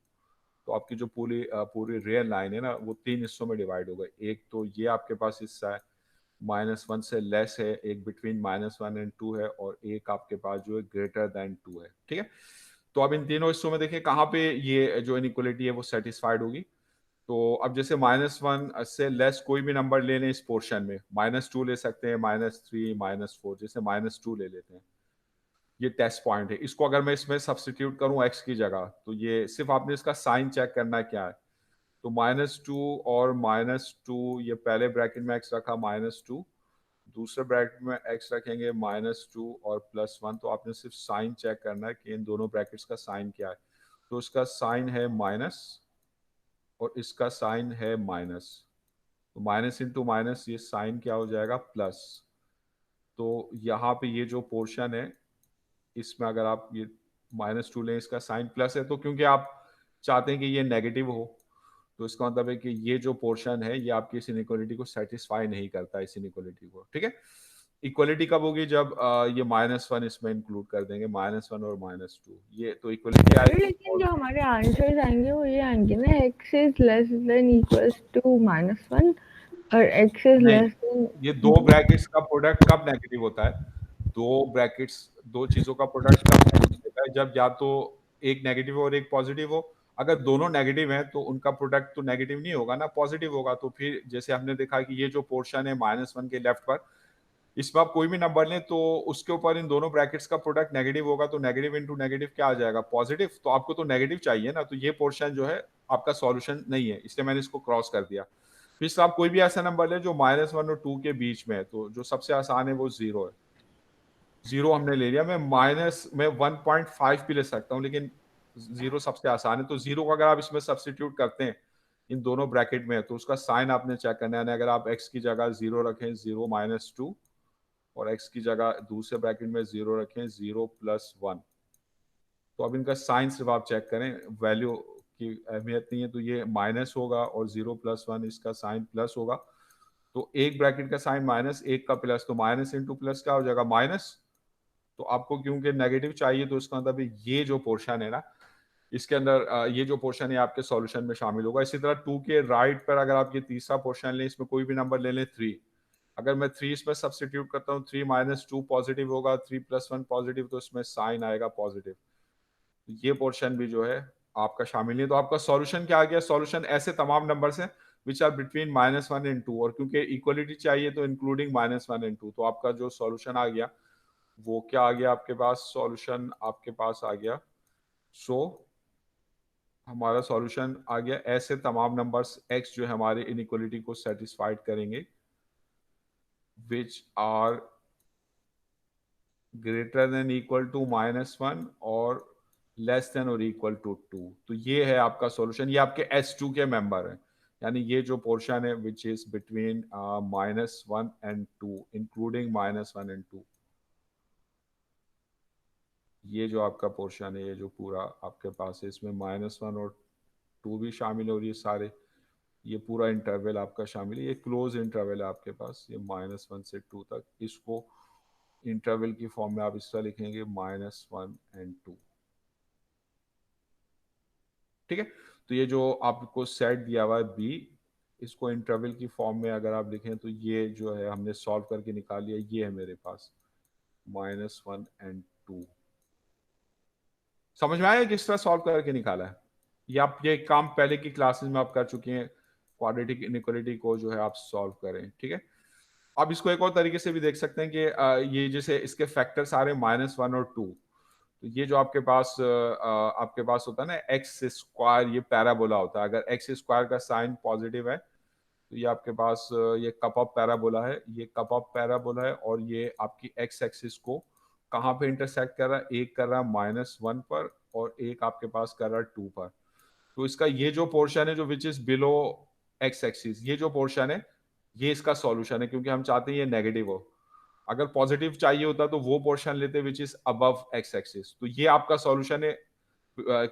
तो आपकी जो पूरी रियल लाइन है ना, वो तीन हिस्सों में डिवाइड हो गई। एक तो ये आपके पास हिस्सा है माइनस वन से लेस है, एक between minus one and two है, और एक आपके पास जो है ग्रेटर देन टू है। ठीक है, तो अब इन तीनों हिस्सों में देखिए कहाँ पे ये जो इनइक्वलिटी है वो सेटिस्फाइड होगी। तो अब जैसे माइनस वन से लेस कोई भी नंबर ले लें इस पोर्शन में, माइनस टू ले सकते हैं, माइनस थ्री, माइनस फोर, जैसे माइनस टू ले लेते हैं। ये टेस्ट पॉइंट है, इसको अगर मैं इसमें सब्सटीट्यूट करूं एक्स की जगह, तो ये सिर्फ आपने इसका साइन चेक करना है क्या है। तो माइनस टू और माइनस टू, ये पहले ब्रैकेट में एक्स रखा माइनस टू, दूसरे ब्रैकेट में एक्स रखेंगे माइनस टू और प्लस वन। तो आपने सिर्फ साइन चेक करना है कि इन दोनों ब्रैकेट्स का साइन क्या है। तो इसका साइन है माइनस और इसका साइन है माइनस। तो माइनस इंटू माइनस, ये साइन क्या हो जाएगा? प्लस। तो यहाँ पे ये जो पोर्शन है, इसमें अगर आप ये माइनस टू लें, इसका साइन प्लस है, तो क्योंकि आप चाहते हैं कि ये नेगेटिव हो, तो इसका मतलब है कि ये जो पोर्शन है ये आपकी इस इनइक्वालिटी को सेटिस्फाई नहीं करता, इस इनइक्वालिटी को। ठीक है, इक्वलिटी कब होगी? जब ये माइनस वन इसमें इंक्लूड कर देंगे, माइनस वन और माइनस टू, ये तो इक्वलिटी सर आएगी। लेकिन जो हमारे आंसर्स आएंगे वो ये आएंगे ना, x is less than equals to minus one और एक्स इज नहीं, लेस देन। ये दो ब्रैकेट्स का प्रोडक्ट कब नेगेटिव होता है? दो ब्रैकेट्स, दो चीजों का प्रोडक्ट कब नेगेटिव होता है? जब या तो एक नेगेटिव हो और एक पॉजिटिव हो। अगर दोनों नेगेटिव हैं तो उनका प्रोडक्ट तो नेगेटिव नहीं होगा ना, पॉजिटिव होगा। तो फिर जैसे हमने देखा कि ये जो पोर्शन है माइनस वन के लेफ्ट पर, इसमें आप कोई भी नंबर लें तो उसके ऊपर इन दोनों ब्रैकेट्स का प्रोडक्ट नेगेटिव होगा, तो नेगेटिव इंटू नेगेटिव क्या आ जाएगा? पॉजिटिव। तो आपको तो नेगेटिव चाहिए ना, तो ये पोर्शन जो है आपका सॉल्यूशन नहीं है, इसलिए मैंने इसको क्रॉस कर दिया। फिर आप कोई भी ऐसा नंबर ले जो माइनस वन और टू के बीच में है, तो जो सबसे आसान है वो जीरो है। 0 हमने ले लिया, मैं माइनस में 1.5 भी ले सकता हूँ, लेकिन 0 सबसे आसान है। तो 0 को अगर आप इसमें सब्सटीट्यूट करते हैं इन दोनों ब्रैकेट में, तो उसका साइन आपने चेक करना है। अगर आप x की जगह 0 रखें, 0 - 2, और x की जगह दूसरे ब्रैकेट में 0 रखें, 0 + 1, तो अब इनका साइन सिर्फ आप चेक करें, वैल्यू की अहमियत नहीं है। तो ये माइनस होगा और 0 + 1 इसका साइन प्लस होगा। तो एक ब्रैकेट का साइन माइनस, एक का प्लस, तो माइनस इंटू प्लस क्या हो जाएगा, माइनस। तो आपको क्योंकि नेगेटिव चाहिए, तो इसका मतलब ये जो पोर्शन है ना, इसके अंदर ये जो पोर्शन है आपके सॉल्यूशन में शामिल होगा। इसी तरह 2 के राइट पर अगर आप ये तीसरा पोर्शन लें, इसमें कोई भी नंबर ले लें 3, अगर मैं 3 इसमें सब्सटीट्यूट करता हूँ, 3 - 2 पॉजिटिव होगा, 3 + 1 पॉजिटिव, तो इसमें साइन आएगा पॉजिटिव। ये पोर्शन भी जो है आपका शामिल नहीं है। तो आपका सॉल्यूशन क्या आ गया, सॉल्यूशन ऐसे तमाम नंबर्स हैं विच आर बिटवीन -1 एंड 2, और क्योंकि इक्वलिटी चाहिए तो इंक्लूडिंग -1 एंड 2। तो आपका जो सॉल्यूशन आ गया वो क्या आ गया आपके पास, सॉल्यूशन आपके पास आ गया। सो हमारा सॉल्यूशन आ गया, ऐसे तमाम नंबर्स x जो है हमारे इनइक्वलिटी को सेटिस्फाइड करेंगे which are greater than equal to -1 और लेस देन और इक्वल टू 2। तो ये है आपका सॉल्यूशन। ये आपके S2 के मेंबर हैं, यानी ये जो पोर्शन है which is between -1 and 2, including -1 and 2। ये जो आपका पोर्शन है, ये जो पूरा आपके पास है, इसमें -1 और 2 भी शामिल हो रही है सारे। ये पूरा इंटरवल आपका शामिल है, ये क्लोज इंटरवल है आपके पास, ये -1 से 2 तक। इसको इंटरवल की फॉर्म में आप इस तरह लिखेंगे, -1 एंड 2। ठीक है। तो ये जो आपको सेट दिया हुआ है बी, इसको इंटरवल की फॉर्म में अगर आप लिखें, तो ये जो है हमने सॉल्व करके निकाल लिया, ये है मेरे पास -1 एंड 2। समझ में आया किस तरह सॉल्व करके निकाला है? ये आप ये काम पहले की क्लासेस में आप कर चुके हैं, क्वाड्रेटिक इनइक्वालिटी को जो है आप सॉल्व करें। ठीक है। आप इसको एक और तरीके से भी देख सकते हैं कि ये जैसे इसके फैक्टर सारे -1 और 2, तो ये जो आपके पास होता है ना एक्स स्क्वायर, ये पैराबोला होता है। अगर एक्स स्क्वायर का साइन पॉजिटिव है, तो ये आपके पास ये कप ऑफ पैराबोला है, ये कप ऑफ पैराबोला है, और ये आपकी एक्स एक्सिस को कहाँ पे इंटरसेक्ट कर रहा है, एक कर रहा है -1 पर, और एक आपके पास कर रहा है 2 पर। तो इसका ये जो पोर्शन है जो which is below x axis, ये जो पोर्शन है ये इसका सॉल्यूशन है, क्योंकि हम चाहते हैं ये नेगेटिव हो। अगर पॉजिटिव चाहिए होता तो वो पोर्शन लेते which is above x axis. तो ये आपका सॉल्यूशन है,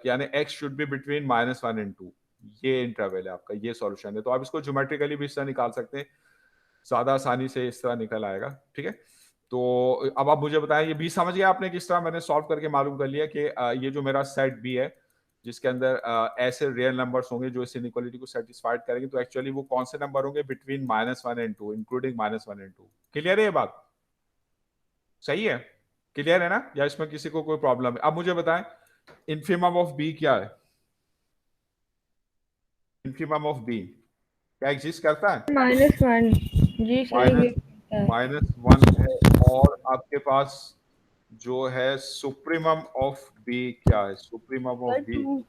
यानी x should be between -1 and 2। ये इंटरवल है आपका, ये सॉल्यूशन है। तो आप इसको ज्योमेट्रिकली भी इस तरह निकाल सकते हैं, ज्यादा आसानी से इस तरह निकल आएगा। ठीक है। तो अब आप मुझे बताएं, ये भी समझ गया आपने किस तरह मैंने सॉल्व करके मालूम कर लिया कि ये जो मेरा सेट बी है, जिसके अंदर ऐसे रियल नंबर्स होंगे जो इस इनइक्वालिटी को सेटिस्फाइड करेंगे, तो एक्चुअली वो कौन से नंबर होंगे, between -1 and 2, including -1 and 2। Clear है ये बात? सही है, क्लियर है ना, या इसमें किसी को कोई प्रॉब्लम है? अब मुझे बताएं, इन्फिमम ऑफ बी क्या है? इन्फिमम ऑफ बी क्या एग्जिस्ट करता है? -1। जी सही माइनस है। -1 है। और आपके पास जो है सुप्रीमम ऑफ बी क्या है? Supremum of B 2।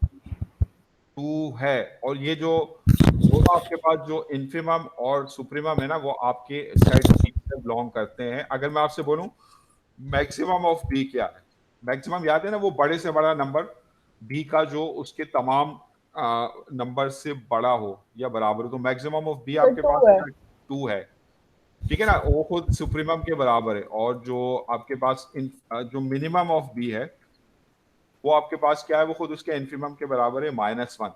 2 है। और ये जो दोनों आपके पास जो इन्फिमम और सुप्रीमम है ना, वो आपके सेट बी से बिलोंग करते हैं। अगर मैं आपसे बोलूं मैक्सिमम ऑफ बी क्या है? मैक्सिमम याद है ना, वो बड़े से बड़ा नंबर बी का जो उसके तमाम नंबर से बड़ा हो या बराबर हो। तो मैक्सिमम ऑफ बी आपके 2 पास है। 2 है। ठीक है ना, वो खुद सुप्रीमम के बराबर है। और जो आपके पास जो मिनिमम ऑफ बी है, वो आपके पास क्या है, वो खुद उसके इन्फिमम के बराबर है, -1।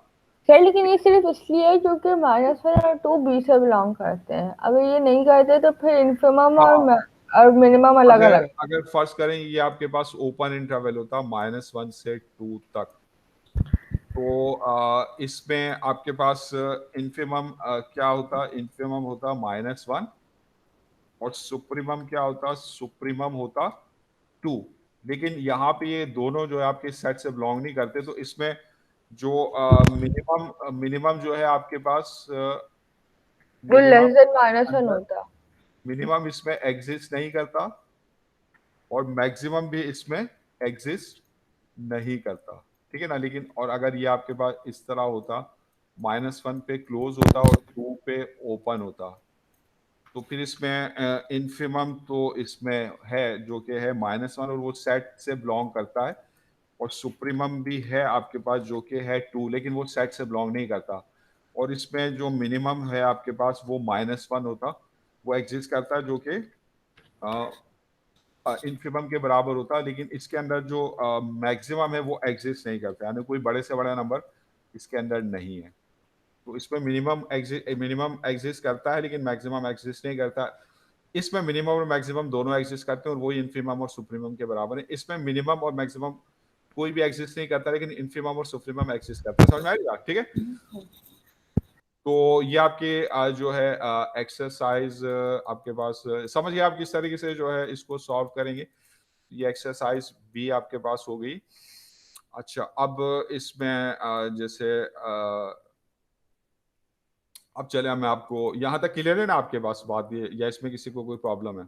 सर लेकिन ये सिर्फ इसलिए है क्योंकि -1 और 2 बी से बिलोंग करते हैं। अगर ये नहीं करते तो फिर इन्फिमम हाँ, और मिनिमम अलग अगर अलग। अगर फर्ज करें ये आपके पास ओपन इंटरवल होता -1 से 2 तक, तो इसमें आपके पास इन्फिमम क्या होता, इन्फिमम होता -1, और सुप्रीमम क्या होता, सुप्रीमम होता 2। लेकिन यहाँ पे ये दोनों जो है आपके सेट से बिलोंग नहीं करते, तो इसमें जो मिनिमम मिनिमम जो है आपके पास वो मिनिमम लेस देन -1 अंदर होता। मिनिमम इसमें एग्जिस्ट नहीं करता, और मैक्सिमम भी इसमें एग्जिस्ट नहीं करता। ठीक है ना। लेकिन और अगर ये आपके पास इस तरह होता, -1 पे क्लोज होता और 2 पे ओपन होता, तो फिर इसमें इन्फिमम तो इसमें है जो कि है -1 और वो सेट से बिलोंग करता है, और सुप्रीमम भी है आपके पास जो कि है 2, लेकिन वो सेट से बिलोंग नहीं करता। और इसमें जो मिनिमम है आपके पास वो -1 होता, वो एग्जिस्ट करता है जो कि इन्फिमम के बराबर होता है, लेकिन इसके अंदर जो मैक्सिमम है वो एग्जिस्ट नहीं करता, यानी कोई बड़े से बड़ा नंबर इसके अंदर नहीं है। तो इसमें मिनिमम एग्जिस्ट करता है लेकिन मैक्सिमम एग्जिस्ट नहीं करता। इसमें मिनिमम और मैक्सिमम दोनों एग्जिस्ट करते हैं और वही इन्फिमम और सुप्रीमम के बराबर है। इसमें मिनिमम और मैक्सिमम कोई भी एग्जिस्ट नहीं करता, लेकिन इन्फिमम और सुप्रीमम एग्जिस्ट करता है। समझ में आएगा? ठीक है। तो ये आपके जो है एक्सरसाइज आपके पास समझ गए आप किस तरीके से जो है इसको सॉल्व करेंगे। ये एक्सरसाइज भी आपके पास हो गई। अच्छा, अब इसमें जैसे अब चले मैं आपको यहाँ तक क्लियर है ना आपके पास बात, ये या इसमें किसी को कोई प्रॉब्लम है?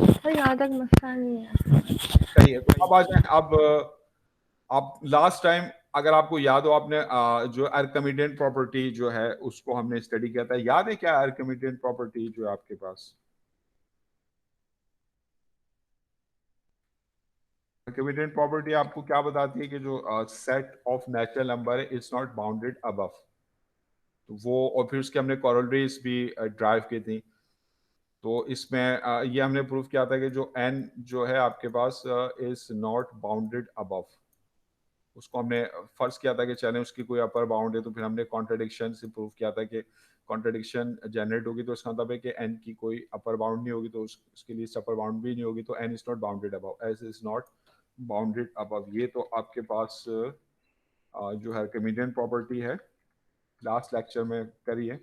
सर यहाँ तक मसला नहीं है। सही है। तो अब आ जाए, अब आप लास्ट टाइम अगर आपको याद हो, आपने जो आर्किमिडियन प्रॉपर्टी जो है उसको हमने स्टडी किया था, याद है क्या आर्किमिडियन प्रॉपर्टी जो है आपके पास? आर्किमिडियन प्रॉपर्टी आपको क्या बताती है कि जो सेट ऑफ नेचुरल नंबर है इट्स नॉट बाउंडेड अबव। तो वो, और फिर उसके हमने कॉरोलरीज भी ड्राइव की थी। तो इसमें ये हमने प्रूव किया था कि जो n जो है आपके पास इज नॉट बाउंडेड अबव। उसको हमने फर्ज किया था कि चले उसकी कोई अपर बाउंड है, तो फिर हमने कॉन्ट्रडिक्शन से प्रूव किया था कि कॉन्ट्रडिक्शन जनरेट होगी तो इसका मतलब है कि n की कोई अपर बाउंड नहीं होगी, तो उसके लिए अपर बाउंड भी नहीं होगी, तो n is not bounded above, S is not bounded above. ये तो आपके पास जो है कमीडियन प्रॉपर्टी है, लास्ट लेक्चर में करिए।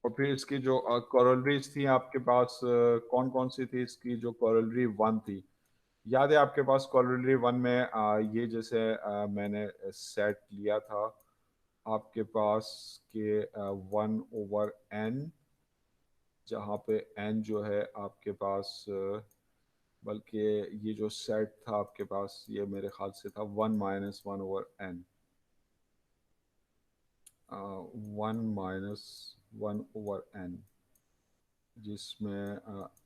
और फिर इसकी जो कॉरलरीज थी आपके पास कौन कौन सी थी? इसकी जो कॉरलरी 1 थी, याद है आपके पास कॉरलरी 1 में ये जैसे मैंने सेट लिया था आपके पास के 1/n, जहाँ पे n जो है आपके पास बल्कि ये जो सेट था आपके पास ये मेरे ख्याल से था 1 - 1/n, 1 - 1/n, जिसमें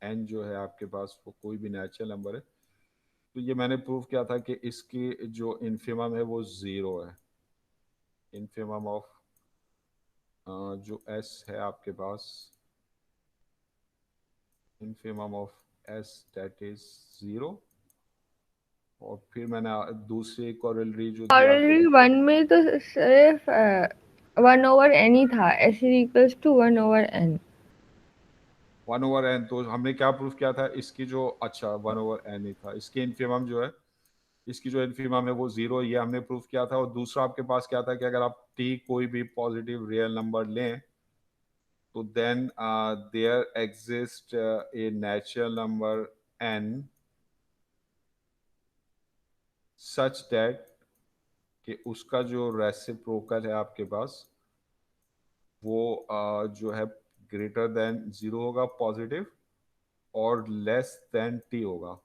n जो है आपके पास वो कोई भी नेचुरल नंबर है। तो ये मैंने प्रूव किया था कि इसकी जो इन्फिमम है वो 0 है। इन्फिमम ऑफ जो s है आपके पास, infimum of s that is 0। और फिर मैंने दूसरी कॉरलरी जो दी आपके कॉरलरी 1 में तो सिर्फ 1/n ही था, s equals to 1/n। 1/n, तो हमने क्या प्रूफ किया था इसकी जो, अच्छा 1/n ही था इसकी इन्फिमम जो है, इसकी जो इन्फिमम है वो 0, ये हमने प्रूफ किया था। और दूसरा आपके पास क्या था कि अगर आप t कोई भी पॉजिटिव रियल नंबर लें तो then there exist a natural number n such that कि उसका जो रेसिप्रोकल है आपके पास वो जो है ग्रेटर देन 0 होगा पॉजिटिव, और लेस देन t होगा।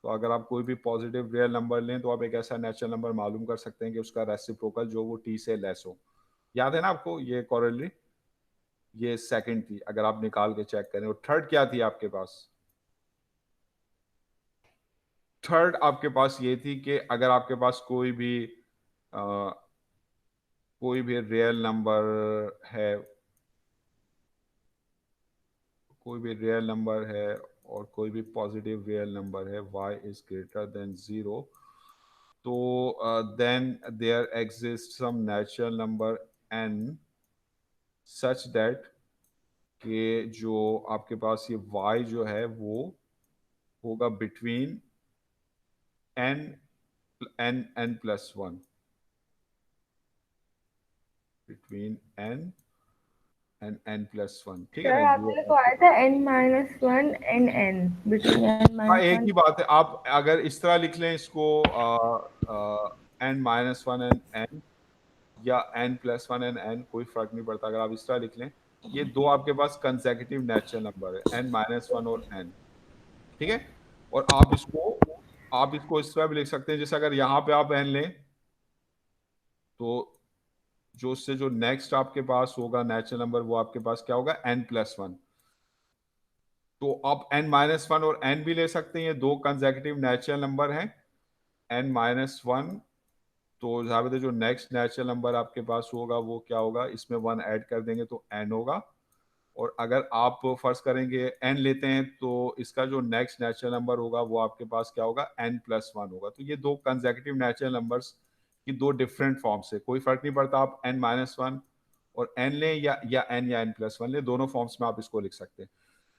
तो अगर आप कोई भी पॉजिटिव रियल नंबर लें तो आप एक ऐसा नेचुरल नंबर मालूम कर सकते हैं कि उसका रेसिप्रोकल जो वो t से लेस हो। याद है ना आपको ये कॉरलरी? ये सेकंड थी, अगर आप निकाल के चेक करें। और थर्ड क्या थी आपके पास? थर्ड आपके पास ये थी कि अगर आपके पास कोई भी रियल नंबर है, कोई भी रियल नंबर है और कोई भी पॉजिटिव रियल नंबर है, y इज ग्रेटर देन 0, तो then there exist some natural number n such that कि जो आपके पास ये y जो है वो होगा between n n+1, between n and n+1। ठीक है सर ना आपने ये? लिखवाया था n-1 and n, बिटवीन हाँ, एक n-1। ही बात है। आप अगर इस तरह लिख लें इसको n-1 एंड n, या n+1 एंड n, कोई फर्क नहीं पड़ता अगर आप इस तरह लिख लें। ये दो आपके पास कंसेक्यूटिव नेचुरल नंबर है, n-1 और n। ठीक है। और आप इसको इस तरह भी लिख सकते हैं, जैसे अगर यहाँ पे आप n लें तो जो उससे जो नेक्स्ट आपके पास होगा नेचुरल नंबर वो आपके पास क्या होगा? n+1। तो आप n-1 और n भी ले सकते हैं, ये दो कंसेक्यूटिव नेचुरल नंबर हैं, n-1। तो जाहिर है जो नेक्स्ट नेचुरल नंबर आपके पास होगा वो क्या होगा, इसमें 1 ऐड कर देंगे तो n होगा। और अगर आप फर्ज करेंगे n लेते हैं तो इसका जो नेक्स्ट नेचुरल नंबर होगा वो आपके पास क्या होगा, n+1 होगा। तो ये दो कंसेक्यूटिव नेचुरल नंबर्स की दो डिफरेंट फॉर्म्स है, कोई फर्क नहीं पड़ता आप n-1 और n लें या n या n+1 लें, दोनों फॉर्म्स में आप इसको लिख सकते हैं।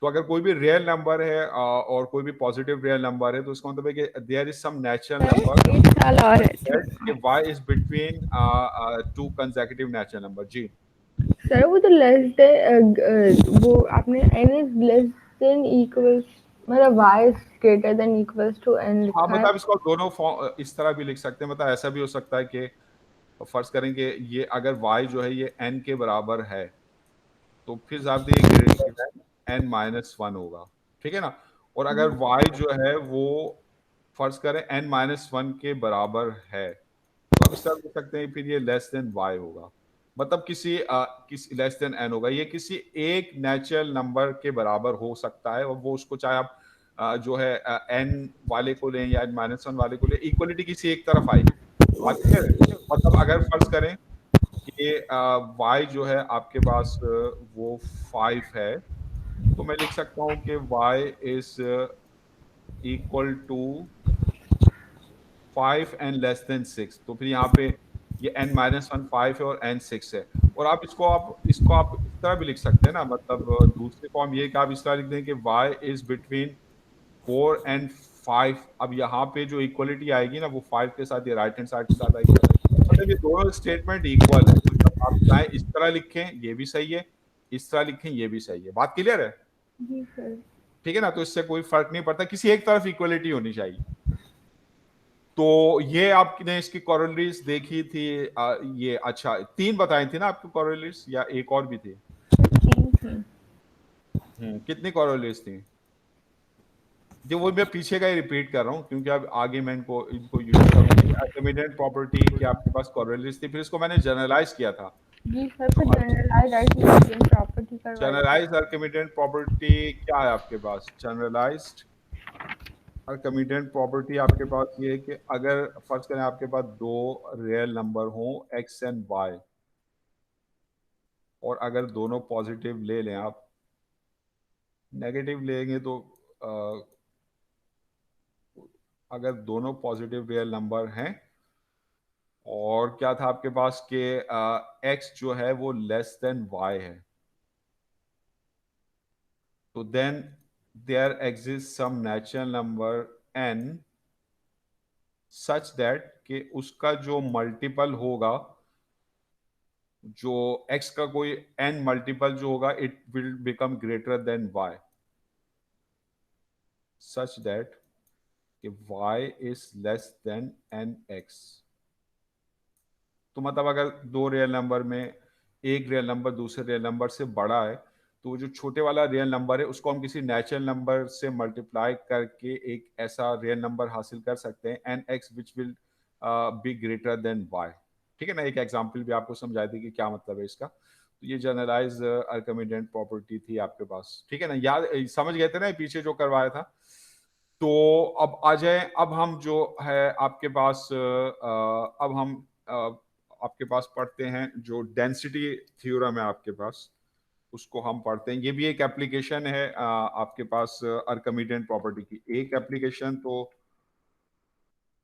तो अगर कोई भी रियल नंबर है और कोई भी पॉजिटिव रियल नंबर है तो उसका मतलब है कि there is some natural number sir 1 साल और है कि y is between two consecutive natural number। जी सर, वो तो लेस देन वो आपने n is less than equals, मतलब y is greater than equals to n हाँ, लिखा है। मतलब इसको दोनों इस तरह भी लिख सकते हैं, मतलब ऐसा भी हो सकता है कि फर्ज करेंगे ये अगर y जो है ये n के बराबर है तो फिर साहब ये ग्रेटर देन n-1 होगा, ठीक है ना। और अगर y जो है वो फर्ज करें n-1 के बराबर है तो आप इस तरह लिख सकते हैं, फिर ये लेस देन y होगा, मतलब किसी लेस देन n होगा, ये किसी एक नेचुरल नंबर के बराबर हो सकता है और वो उसको चाहे आप जो है n वाले को लें या n-1 वाले को लें, इक्वलिटी किसी एक तरफ आएगी। बात क्लियर है? मतलब अगर फर्ज करें कि y जो है आपके पास वो 5 है तो मैं लिख सकता हूँ कि y is equal to 5 and less than 6। तो फिर यहाँ पे ये n-1 5 है और n 6 है। और आप इसको आप इस तरह भी लिख सकते हैं ना, मतलब दूसरी फॉर्म ये कि आप इस तरह लिख दें कि y इज बिटवीन 4 एंड 5। अब यहाँ पे जो इक्वलिटी आएगी ना वो 5 के साथ, ये राइट हैंड साइड के साथ आएगी, मतलब ये दोनों स्टेटमेंट इक्वल है, मतलब आप चाहे इस तरह लिखें ये भी सही है, इस तरह लिखें ये भी सही है। बात क्लियर है? जी सर। ठीक है ना, तो इससे कोई फर्क नहीं पड़ता, किसी एक तरफ इक्वलिटी होनी चाहिए। तो ये आपने इसकी कॉरोलरीज देखी थी, ये अच्छा 3 बताई थी ना आपको कॉरोलरीज, या एक और भी थी? तीन थी। कितनी कॉरोलरीज थी? जो वो मैं पीछे का ही रिपीट कर रहा हूँ क्योंकि अब आगे मैं इनको यूज करूंगा। अकोमोडेंट प्रॉपर्टी की आपके पास कॉरोलरीज थी, फिर इसको मैंने जनरलाइज किया था। जी सर, तो फिर जनरलाइज आइसोलेशन प्रॉपर्टी करवाई थी। जनरलाइज अकोमोडेंट प्रॉपर्टी क्या है आपके पास? जनरलाइज्ड कमिटेंट प्रॉपर्टी आपके पास ये है कि अगर फर्ज करें आपके पास दो रियल नंबर हो x एंड y, और अगर दोनों पॉजिटिव ले लें आप, नेगेटिव लेंगे तो अगर दोनों पॉजिटिव रियल नंबर हैं और क्या था आपके पास कि x जो है वो लेस देन y है, तो then there exist some natural number n such that कि उसका जो मल्टीपल होगा, जो x का कोई n मल्टीपल जो होगा, it will become greater than y, such that कि y is less then nx। तो मतलब अगर दो रियल नंबर में एक रियल नंबर दूसरे रियल नंबर से बड़ा है तो जो छोटे वाला रियल नंबर है उसको हम किसी नेचुरल नंबर से मल्टीप्लाई करके एक ऐसा रियल नंबर हासिल कर सकते हैं n x which will be greater than y. ठीक है ना, एक एग्जांपल भी आपको समझा दी कि क्या मतलब है इसका। तो ये जनरलाइज अरकमिडेंट प्रॉपर्टी थी आपके पास, ठीक है ना, याद समझ गए थे ना पीछे जो करवाया था। तो अब आ जाए, अब हम जो है आपके पास अब हम आपके पास पढ़ते हैं जो डेंसिटी थ्योरम है आपके पास, उसको हम पढ़ते हैं। ये भी एक एप्लीकेशन है आपके पास अर्कमिडियन प्रॉपर्टी की, एक एप्लीकेशन तो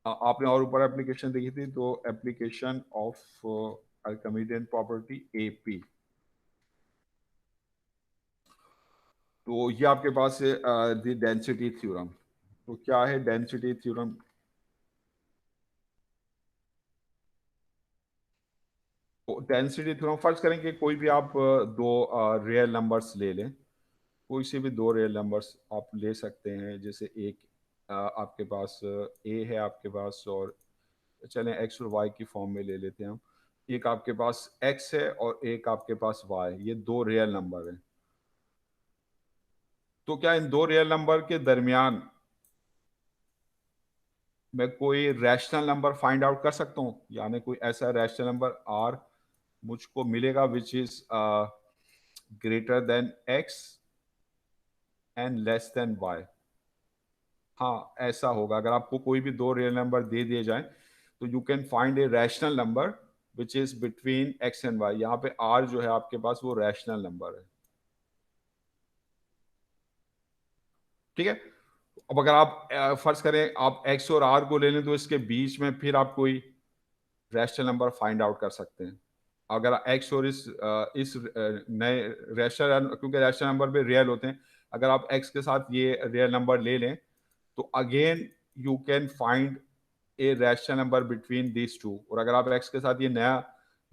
आपने और ऊपर एप्लीकेशन देखी थी, तो एप्लीकेशन ऑफ अर्कमिडियन प्रॉपर्टी एपी। तो ये आपके पास है द डेंसिटी थ्योरम। तो क्या है डेंसिटी थ्योरम? तो डेंसिटी थ्योरम फर्ज करें कि कोई भी आप दो रियल नंबर्स ले लें, कोई से भी दो रियल नंबर्स आप ले सकते हैं, जैसे एक आपके पास ए है आपके पास, और चलें एक्स और वाई की फॉर्म में ले लेते हैं हम। एक आपके पास एक्स है और एक आपके पास वाई, ये दो रियल नंबर हैं। तो क्या इन दो रियल नंबर के दरमियान मैं कोई रैशनल नंबर फाइंड आउट कर सकता हूँ, यानी कोई ऐसा रैशनल नंबर आर मुझको मिलेगा which is greater than x and less than y. हाँ ऐसा होगा, अगर आपको कोई भी दो रियल नंबर दे दिए जाएं तो you can find a rational number which is between x and y. यहाँ पे आर जो है आपके पास वो रैशनल नंबर है, ठीक है। अब अगर आप फर्ज करें आप एक्स और आर को ले लें तो इसके बीच में फिर आप कोई रैशनल नंबर फाइंड आउट कर सकते हैं। अगर एक्स और इस नए रैशनल, क्योंकि रैशनल नंबर भी रियल होते हैं, अगर आप एक्स के साथ ये रियल नंबर ले लें तो again you can find a rational number between these to. और अगर आप एक्स के साथ ये नया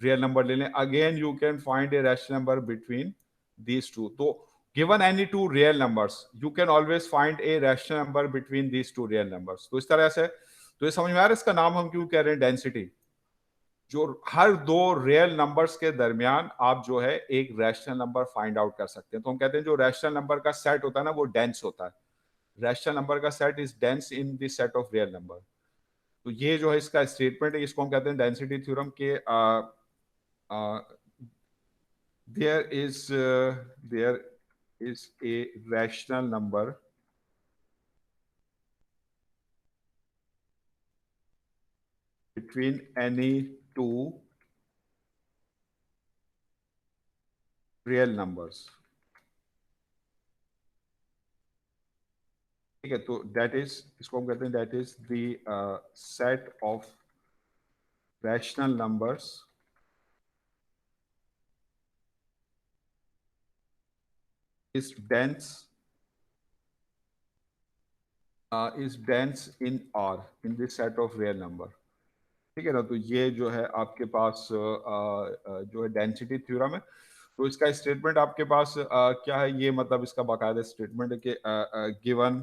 रियल नंबर ले लें, again you can find a rational number between these two. तो given any two real numbers you can always find a rational number between these two real numbers. तो इस तरह से, तो ये समझ में आ रहा है इसका नाम हम क्यों कह रहे हैं डेंसिटी। जो हर दो रियल नंबर्स के दरमियान आप जो है एक रैशनल नंबर फाइंड आउट कर सकते हैं। तो हम कहते हैं जो रैशनल नंबर का सेट होता है ना वो डेंस होता है। रैशनल नंबर का set is dense in the set of real number. तो ये जो है इसका स्टेटमेंट है, इसको हम कहते हैं डेंसिटी थ्योरम के there is a rational number between any two real numbers। ठीक है, तो दैट इज, इसको हम कहते हैं that is the set of rational numbers is dense in R in this set of real number. ठीक है ना, तो ये जो है आपके पास जो है डेंसिटी थ्योरम है। तो इसका स्टेटमेंट आपके पास क्या है, ये मतलब इसका बाकायदा स्टेटमेंट है कि गिवन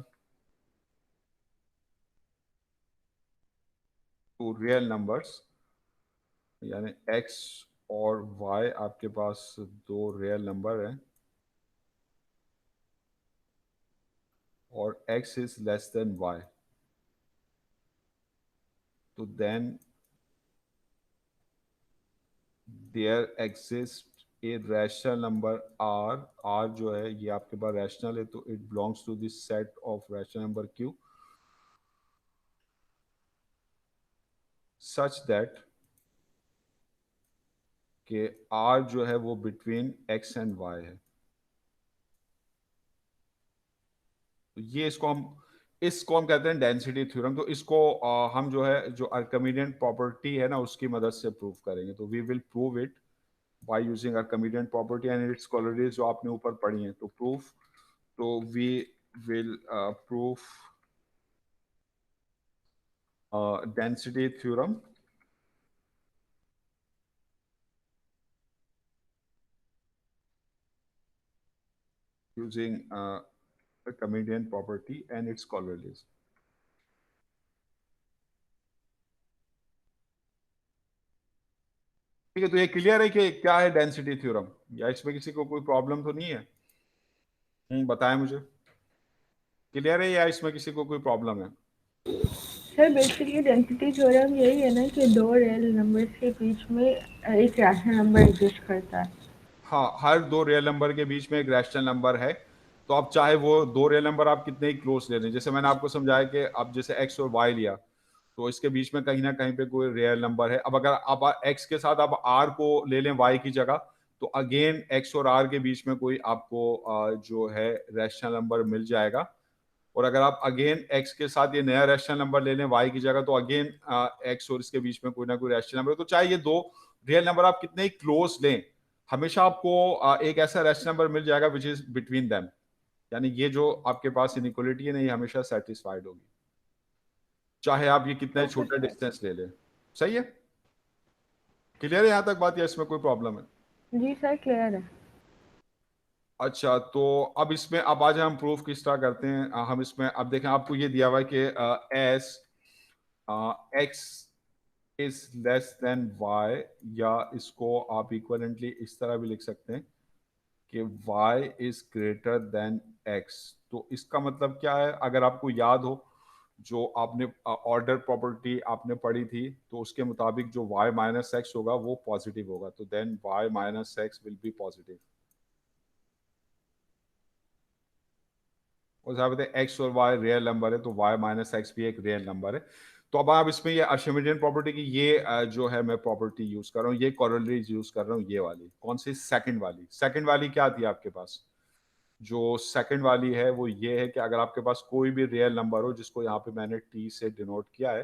टू रियल नंबर्स, यानी x और y आपके पास दो रियल नंबर हैं और x is less than y, तो then there exist a rational number r जो है ये आपके पास रैशनल है, तो it belongs to this set of rational number q such that कि r जो है वो बिटवीन x एंड y है। तो ये इसको हम कहते हैं डेंसिटी थ्योरम। तो इसको हम जो है जो आर्किमिडियन प्रॉपर्टी है ना उसकी मदद से प्रूव करेंगे। तो we will prove it by using Archimedean property and its qualities जो आपने ऊपर पढ़ी हैं। तो प्रूफ, तो we will proof density theorem using Archimedean property and its corollaries। ठीक है, तो ये क्लियर है कि क्या है डेंसिटी थ्योरम, या इसमें किसी को कोई प्रॉब्लम तो नहीं है? बताएं मुझे, क्लियर है या इसमें किसी को कोई प्रॉब्लम है? सर बेसिकली डेंसिटी थ्योरम यही है ना कि दो रियल नंबर्स के बीच में एक रैशनल नंबर एग्जिस्ट करता है। हाँ, हर दो रियल नंबर के बीच में एक रैशनल नंबर है। तो आप चाहे वो दो रियल नंबर आप कितने ही क्लोज ले लें, जैसे मैंने आपको समझाया कि आप जैसे एक्स और वाई लिया तो इसके बीच में कहीं ना कहीं पे कोई रियल नंबर है। अब अगर आप एक्स के साथ आप आर को ले लें वाई की जगह, तो अगेन एक्स और आर के बीच में कोई आपको जो है रैशनल नंबर मिल जाएगा। और अगर आप अगेन एक्स के साथ ये नया रैशनल नंबर ले लें वाई की जगह, तो अगेन एक्स और इसके बीच में कोई ना कोई रैशनल नंबर है। तो चाहे ये दो रियल नंबर आप कितने ही क्लोज लें, हमेशा आपको एक ऐसा रैशनल नंबर मिल जाएगा विच इज बिटवीन देम। यानी ये जो आपके पास इनइक्वालिटी है ना, ये हमेशा सेटिस्फाइड होगी, चाहे आप ये कितना ही ओके छोटा सर। डिस्टेंस ले लें। सही है, क्लियर है यहाँ तक बात, या इसमें कोई प्रॉब्लम है? जी सर क्लियर है। अच्छा, तो अब इसमें अब आज हम प्रूफ किस तरह करते हैं। हम इसमें अब देखें, आपको ये दिया हुआ है कि as x is less than y, या इसको आप इक्वलेंटली इस तरह भी लिख सकते हैं कि y is greater than x। तो इसका मतलब क्या है, अगर आपको याद हो जो आपने ऑर्डर प्रॉपर्टी आपने पढ़ी थी, तो उसके मुताबिक जो y माइनस एक्स होगा वो पॉजिटिव होगा, तो then y minus x will be positive. और जहाँ पे एक्स और वाई रियल नंबर है तो वाई माइनस एक्स भी एक रियल नंबर है। तो अब आप इसमें ये आर्किमिडियन प्रॉपर्टी की ये जो है मैं प्रॉपर्टी यूज कर रहा हूँ, ये कॉरोलरीज यूज कर रहा हूँ, ये वाली कौन सी, सेकंड वाली। सेकंड वाली क्या थी आपके पास, जो सेकंड वाली है वो ये है कि अगर आपके पास कोई भी रियल नंबर हो जिसको यहाँ पे मैंने टी से डिनोट किया है,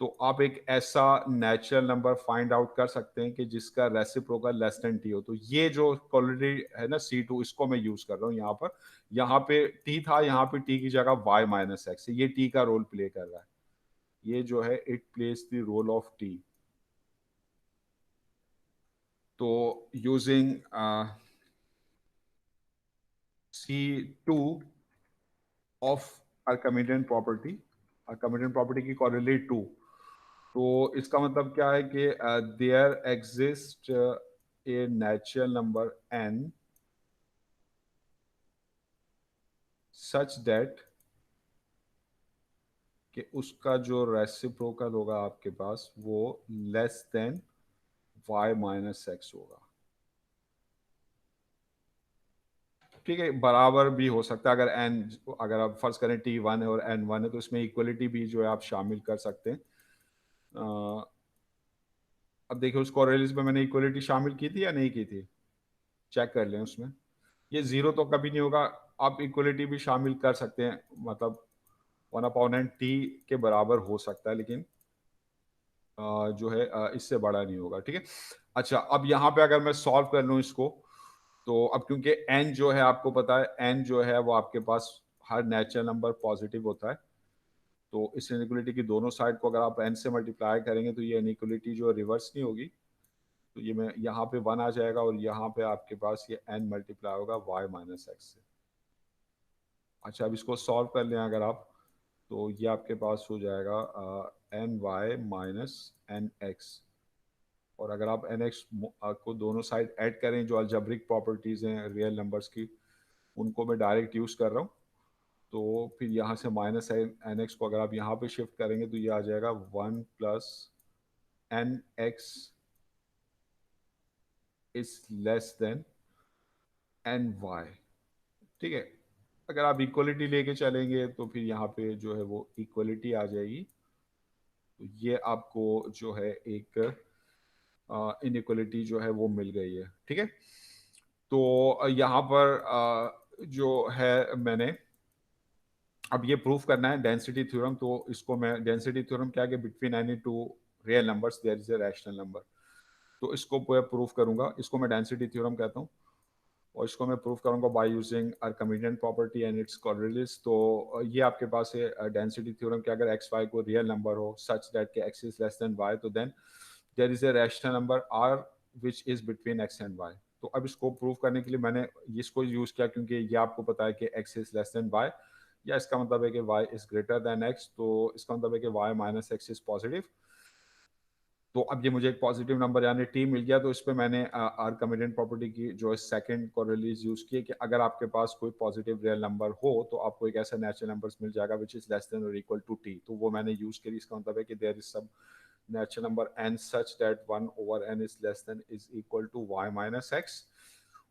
तो आप एक ऐसा नेचुरल नंबर फाइंड आउट कर सकते हैं कि जिसका रेसिप्रोकल लेस देन टी हो। तो ये जो क्वालिटी है ना C2, इसको मैं यूज कर रहा हूँ यहाँ पर। यहाँ पे टी था, यहाँ पे टी की जगह y माइनस एक्स, ये टी का रोल प्ले कर रहा है। ये जो है it place the role of T. तो using C2 of Archimedean property, Archimedean property की कॉरिलेट टू, तो इसका मतलब क्या है कि there exist a natural number n such that कि उसका जो रेसिप्रोकल होगा आपके पास वो less than y minus x होगा। ठीक है, बराबर भी हो सकता है अगर n, अगर आप फर्ज करें t1 है और n1 है तो इसमें इक्वलिटी भी जो है आप शामिल कर सकते हैं। अब देखिए उस कोरिलेशन में मैंने इक्वलिटी शामिल की थी या नहीं की थी, चेक कर लें उसमें। ये जीरो तो कभी नहीं होगा, आप इक्वलिटी भी शामिल कर सकते हैं, मतलब 1/n t के बराबर हो सकता है, लेकिन जो है इससे बड़ा नहीं होगा। ठीक है, अच्छा अब यहाँ पे अगर मैं सॉल्व कर लूँ इसको, तो अब क्योंकि n जो है आपको पता है n जो है वो आपके पास हर नेचुरल नंबर पॉजिटिव होता है, तो इस इनइक्वलिटी की दोनों साइड को अगर आप n से मल्टीप्लाई करेंगे तो ये इनइक्वलिटी जो रिवर्स नहीं होगी। तो ये मैं यहाँ पे 1 आ जाएगा और यहाँ पे आपके पास ये n मल्टीप्लाई होगा y माइनस एक्स से। अच्छा अब इसको सॉल्व कर लें अगर आप, तो ये आपके पास हो जाएगा n y minus n x. और अगर आप एन एक्स को दोनों साइड ऐड करें, जो अलजेब्रिक प्रॉपर्टीज़ हैं रियल नंबर्स की, उनको मैं डायरेक्ट यूज़ कर रहा हूँ, तो फिर यहाँ से माइनस एन एक्स को अगर आप यहाँ पे शिफ्ट करेंगे तो ये आ जाएगा 1 plus n x is less than n y. ठीक है, अगर आप इक्वलिटी लेके चलेंगे तो फिर यहाँ पे जो है वो इक्वलिटी आ जाएगी। तो ये आपको जो है एक इनइक्वलिटी जो है वो मिल गई है। ठीक है, तो यहाँ पर जो है मैंने अब ये प्रूफ करना है डेंसिटी थ्योरम। तो इसको मैं, डेंसिटी थ्योरम क्या है कि between any two real numbers there is a rational number, तो इसको प्रूफ करूंगा, इसको मैं डेंसिटी थ्योरम कहता हूँ। और इसको मैं प्रूफ करूंगा by using Archimedean property and its coordinates. तो ये आपके पास है डेंसिटी थ्योरम कि अगर एक्स वाई को रियल नंबर हो सच दैट के x is less than y, तो then there is a rational number r which is between x and y. तो अब इसको प्रूव करने के लिए मैंने इसको यूज किया, क्योंकि ये आपको पता है कि x is less than y, या इसका मतलब है कि y is greater than x, तो इसका मतलब है कि y minus x is positive. तो अब ये मुझे एक पॉजिटिव नंबर यानी टी मिल गया। तो इस पर मैंने आर्किमिडियन प्रॉपर्टी की जो सेकंड कॉरिलेज यूज की कि अगर आपके पास कोई पॉजिटिव रियल नंबर हो तो आपको एक ऐसा नेचुरल नंबर मिल जाएगा विच इज लेस देन और इक्वल टू टी। तो वो मैंने यूज करी। इसका मतलब है कि there is some natural number n such that 1 over n is less than is equal to y minus x।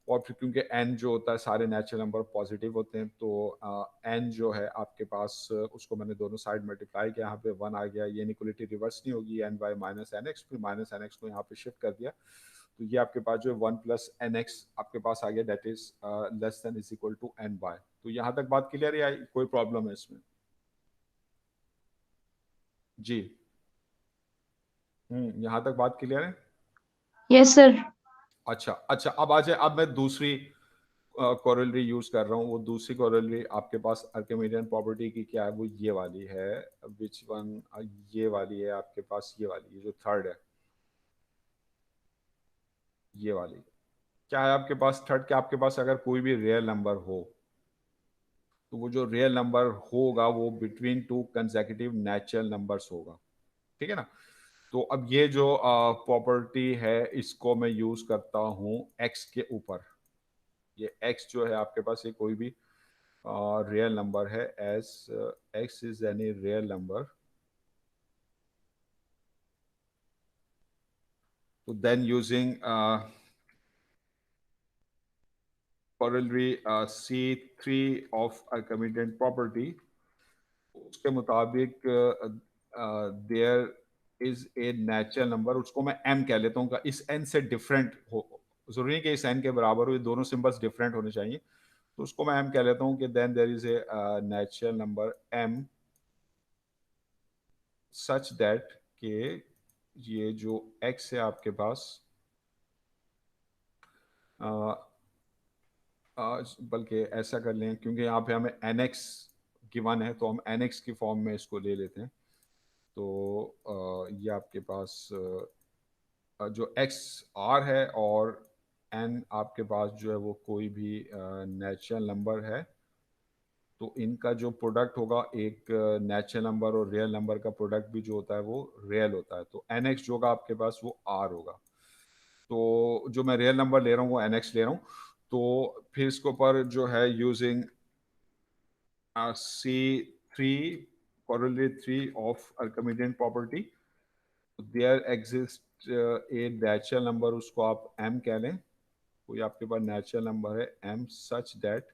और फिर क्योंकि n जो होता है सारे नेचुरल नंबर पॉजिटिव होते हैं, तो n जो है आपके पास उसको मैंने दोनों साइड मल्टीप्लाई किया, यहाँ पे 1 आ गया, ये इनइक्वलिटी रिवर्स नहीं होगी, n by minus n x, फिर माइनस एन एक्स को यहाँ पे शिफ्ट कर दिया, तो ये आपके पास जो है 1 प्लस एन एक्स आपके पास आ गया, that is less than is equal to n by. तो यहाँ तक बात क्लियर है या कोई प्रॉब्लम है इसमें? जी, यहाँ तक बात क्लियर है। Yes sir. अच्छा अच्छा, अब आ जाए, अब मैं दूसरी कोरोलरी यूज कर रहा हूँ। वो दूसरी कोरोलरी आपके पास आर्किमिडियन प्रॉपर्टी की क्या है, वो ये वाली है। विच वन, ये वाली है आपके पास, ये वाली, ये जो थर्ड है, ये वाली। क्या है आपके पास थर्ड, क्या आपके पास अगर कोई भी रियल नंबर हो, तो वो जो रियल नंबर होगा वो between two consecutive natural numbers होगा। ठीक है ना। तो अब ये जो प्रॉपर्टी है इसको मैं यूज करता हूँ एक्स के ऊपर। ये एक्स जो है आपके पास, ये कोई भी रियल नंबर है, as x is any real number, तो then using corollary C3 of concomitant property, उसके मुताबिक there is a natural number, उसको मैं m कह लेता हूँ, इस n से डिफरेंट हो, जरूरी नहीं कि इस n के बराबर हो, ये दोनों सिंबल्स डिफरेंट होने चाहिए, तो उसको मैं m कह लेता हूँ कि then there is a natural number m such that कि ये जो x है आपके पास बल्कि ऐसा कर लें, क्योंकि यहाँ पे हमें nx गिवन है तो हम nx की फॉर्म में इसको ले लेते हैं। तो ये आपके पास जो एक्स आर है और एन आपके पास जो है वो कोई भी नेचुरल नंबर है, तो इनका जो प्रोडक्ट होगा, एक नेचुरल नंबर और रियल नंबर का प्रोडक्ट भी जो होता है वो रियल होता है, तो एन एक्स जो होगा आपके पास वो आर होगा। तो जो मैं रियल नंबर ले रहा हूँ वो एन एक्स ले रहा हूँ, तो फिर इसके ऊपर जो है using C three corollary 3 of Archimedean property, there exist a natural number, उसको आप m कह लें, कोई आपके पास नेचुरल नंबर है m सच दैट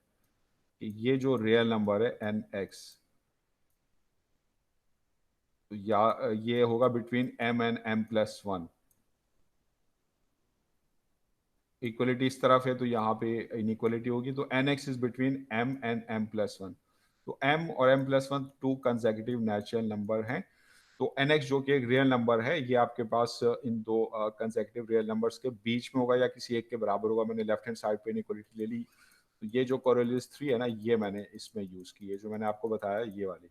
ये जो रियल नंबर है एन एक्स, तो या ये होगा between m and m+1। Equality इस तरफ है तो यहाँ पे इनइक्वलिटी होगी, तो n x is between m and m+1। तो m और m+1 to consecutive natural number हैं, तो एन एक्स जो कि एक रियल नंबर है, ये आपके पास इन दो कंसेक्यूटिव रियल नंबर्स के बीच में होगा या किसी एक के बराबर होगा। मैंने लेफ्ट हैंड साइड पे इनइक्वलिटी ले ली, तो ये जो कोरोलरीज 3 है ना, ये मैंने इसमें यूज की है, जो मैंने आपको बताया ये वाली।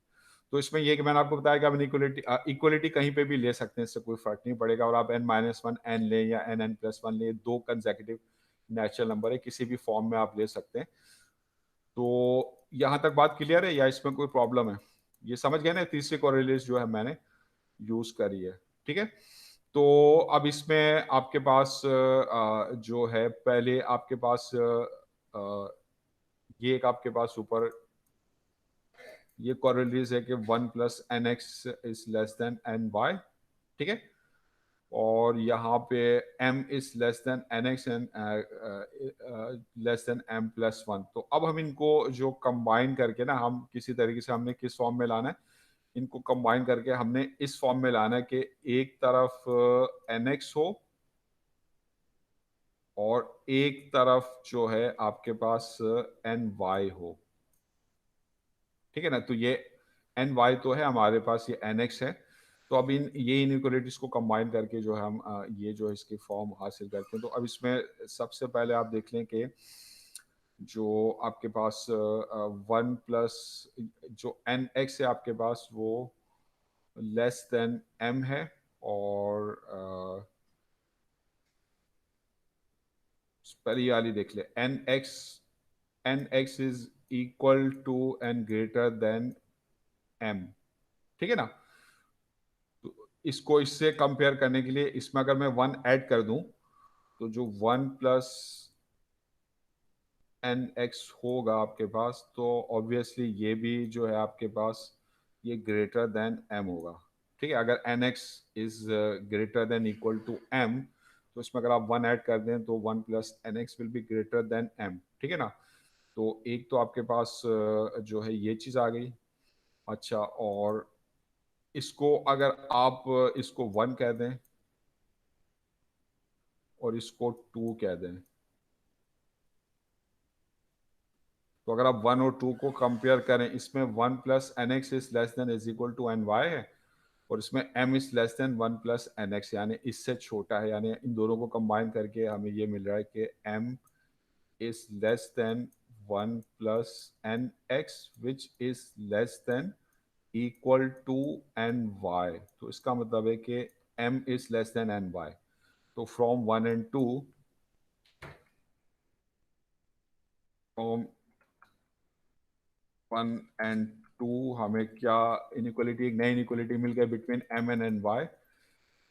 तो इसमें ये कि मैंने आपको बताया कि आप इक्वलिटी इक्वलिटी कहीं पे भी ले सकते हैं, इससे कोई फर्क नहीं पड़ेगा, और आप n-1 n लें या n+1 लें, दो कंसेक्यूटिव नेचुरल नंबर है, किसी भी फॉर्म में आप ले सकते हैं। तो यहाँ तक बात क्लियर है या इसमें कोई प्रॉब्लम है? ये समझ गए ना, तीसरी कोरिलेज जो है मैंने यूज करी है, ठीक है। तो अब इसमें आपके पास जो है पहले आपके पास ये एक आपके पास ऊपर ये कोरिलेज है कि 1+nx is less than ny, ठीक है, और यहाँ पे m is less then nx and less then m+1। तो अब हम इनको जो कंबाइन करके ना, हम किसी तरीके से हमने किस फॉर्म में लाना है, इनको कंबाइन करके हमने इस फॉर्म में लाना है कि एक तरफ nx हो और एक तरफ जो है आपके पास ny हो, ठीक है ना। तो ये ny तो है हमारे पास, ये nx है, तो अब ये इनइक्वालिटीज को कंबाइन करके जो है हम ये जो इसकी फॉर्म हासिल करते हैं। तो अब इसमें सबसे पहले आप देख लें कि जो आपके पास 1+ जो nx है आपके पास वो लेस देन m है, और पहले ये वाली देख ले, nx is equal to and greater than m, ठीक है ना। तो इसको इससे कंपेयर करने के लिए इसमें अगर मैं 1 ऐड कर दूं, तो जो 1+nx होगा आपके पास, तो ऑब्वियसली ये भी जो है आपके पास ये ग्रेटर देन m होगा, ठीक है। अगर nx is greater than equal to m, तो इसमें अगर आप 1 ऐड कर दें तो 1+nx will be greater than m, ठीक है ना। तो एक तो आपके पास जो है ये चीज आ गई। अच्छा, और इसको अगर आप इसको 1 कह दें और इसको 2 कह दें, तो अगर आप 1 और 2 को कंपेयर करें, इसमें 1+nx is less than is equal to ny है, और इसमें m is less than 1+nx, यानी इससे छोटा है, यानी इन दोनों को कंबाइन करके हमें ये मिल रहा है कि m is less than 1+nx which is less than equal to ny। तो इसका मतलब है कि m is less than ny। तो फ्रॉम 1 एंड 2, फ्रॉम 1 एंड 2 हमें क्या इनइक्वलिटी, एक नई इनइक्वलिटी मिल गई बिटवीन m एंड ny,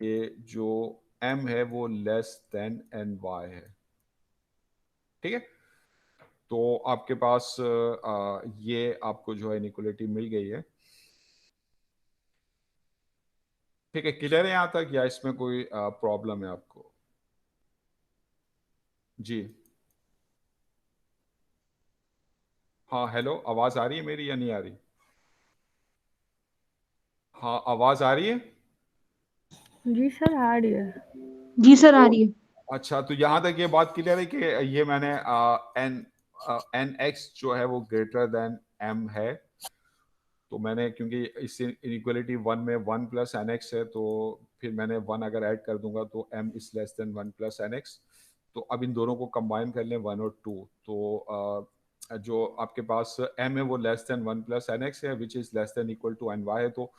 ये जो m है वो लेस देन ny है, ठीक है। तो आपके पास ये आपको जो है इनइक्वलिटी मिल गई है, ठीक है। क्लियर है यहाँ तक या इसमें कोई प्रॉब्लम है आपको? जी हाँ हेलो, आवाज आ रही है मेरी या नहीं आ रही? हाँ, आवाज आ रही है। जी सर, आ रही है। जी सर, आ तो रही है। अच्छा, तो यहाँ तक ये बात क्लियर है कि ये मैंने एन एन एक्स जो है वो ग्रेटर देन एम है। तो मैंने, क्योंकि इस इनइक्वलिटी वन में वन प्लस एन एक्स है, तो फिर मैंने वन अगर ऐड कर दूंगा तो m is less than one plus n x. तो अब इन दोनों को कंबाइन कर लें, वन और टू, तो जो आपके पास एम है वो less than one plus n x है, which is less than equal to n y है। तो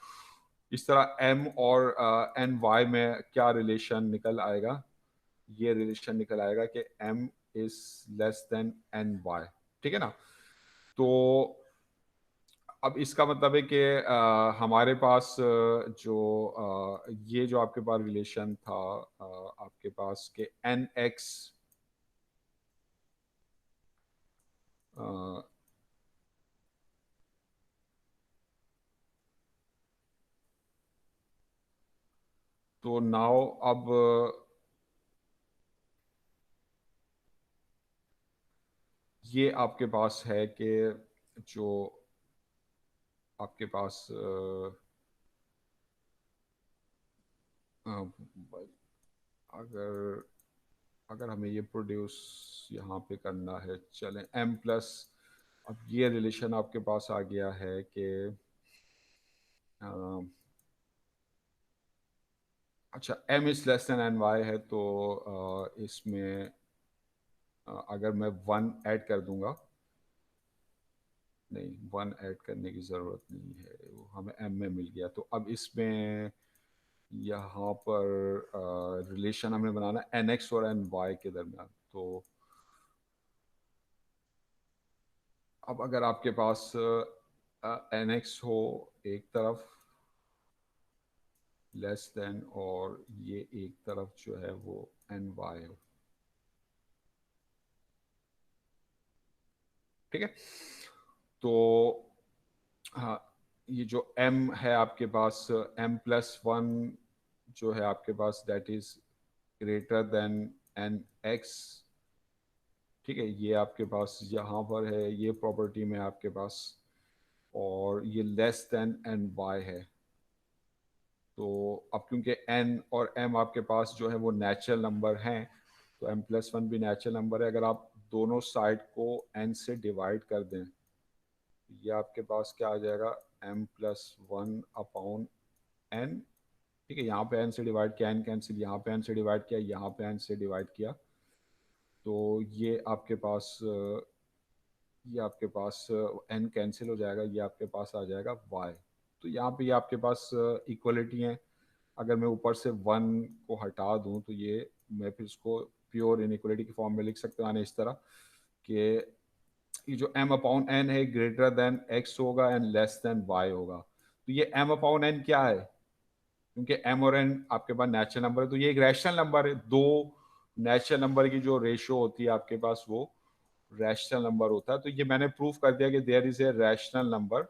इस तरह एम और एन वाई में क्या रिलेशन निकल आएगा? ये रिलेशन निकल आएगा कि m is less than n y. ठीक है ना? तो अब इसका मतलब है कि हमारे पास ये जो आपके पास रिलेशन था, आपके पास के एन एक्स तो नाउ अब ये आपके पास है कि जो आपके पास अगर अगर हमें ये प्रोड्यूस यहाँ पे करना है, चलें m प्लस, अब ये रिलेशन आपके पास आ गया है कि अच्छा m is less than n y है, तो इसमें अगर मैं वन ऐड कर दूंगा, नहीं वन ऐड करने की ज़रूरत नहीं है, वो हमें m में मिल गया। तो अब इसमें यहाँ पर रिलेशन हमें बनाना एन एक्स और एन वाई के दरमियान। तो अब अगर आपके पास एन एक्स हो एक तरफ लेस देन, और ये एक तरफ जो है वो एन वाई हो, ठीक है? तो हाँ, ये जो m है आपके पास, m प्लस वन जो है आपके पास, that is greater than n x. ठीक है, ये आपके पास यहाँ पर है, ये प्रॉपर्टी में आपके पास, और ये लेस देन एन वाई है। तो अब क्योंकि n और m आपके पास जो है वो नेचुरल नंबर हैं, तो m प्लस वन भी नेचुरल नंबर है। अगर आप दोनों साइड को n से डिवाइड कर दें, ये आपके पास क्या आ जाएगा, m plus one upon n। ठीक है, यहाँ पे n से डिवाइड किया, n कैंसिल, यहाँ पे n से डिवाइड किया, यहाँ पे n से डिवाइड किया, तो ये आपके पास n कैंसिल हो जाएगा, ये आपके पास आ जाएगा y। तो यहाँ पे ये आपके पास इक्वलिटी है। अगर मैं ऊपर से वन को हटा दूं तो ये मैं फिर इसको प्योर इनइक्वलिटी की फॉर्म में लिख सकता हूँ, इस तरह कि ये जो m अपॉन n है ग्रेटर देन x होगा एंड लेस देन y होगा। तो ये m अपॉन n क्या है? क्योंकि m और n आपके पास नेचुरल नंबर है, तो ये एक रैशनल नंबर है। दो नेचुरल नंबर की जो रेशियो होती है आपके पास, वो रैशनल नंबर होता है। तो ये मैंने प्रूव कर दिया कि there is a rational number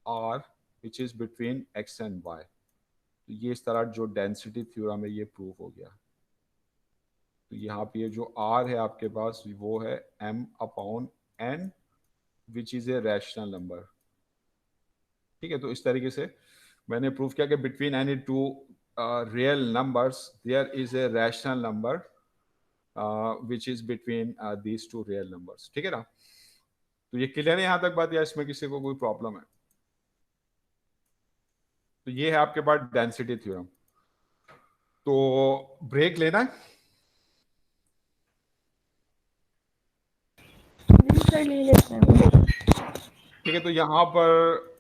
r which is between x and y। तो ये इस तरह जो डेंसिटी थ्योरम है ये प्रूव हो गया। तो यहाँ पे ये जो r है आपके पास वो है m upon n which is a rational number. ठीक है, तो इस तरीके से मैंने प्रूव किया कि between any two real numbers there is a rational number which is between these two real numbers. ठीक है ना? तो ये क्लियर है यहाँ तक बात, या इसमें किसी को कोई प्रॉब्लम है? तो ये है आपके पास डेंसिटी थ्योरम। तो ब्रेक लेना है? जी सर, ले लेते हैं। ठीक है, तो यहाँ पर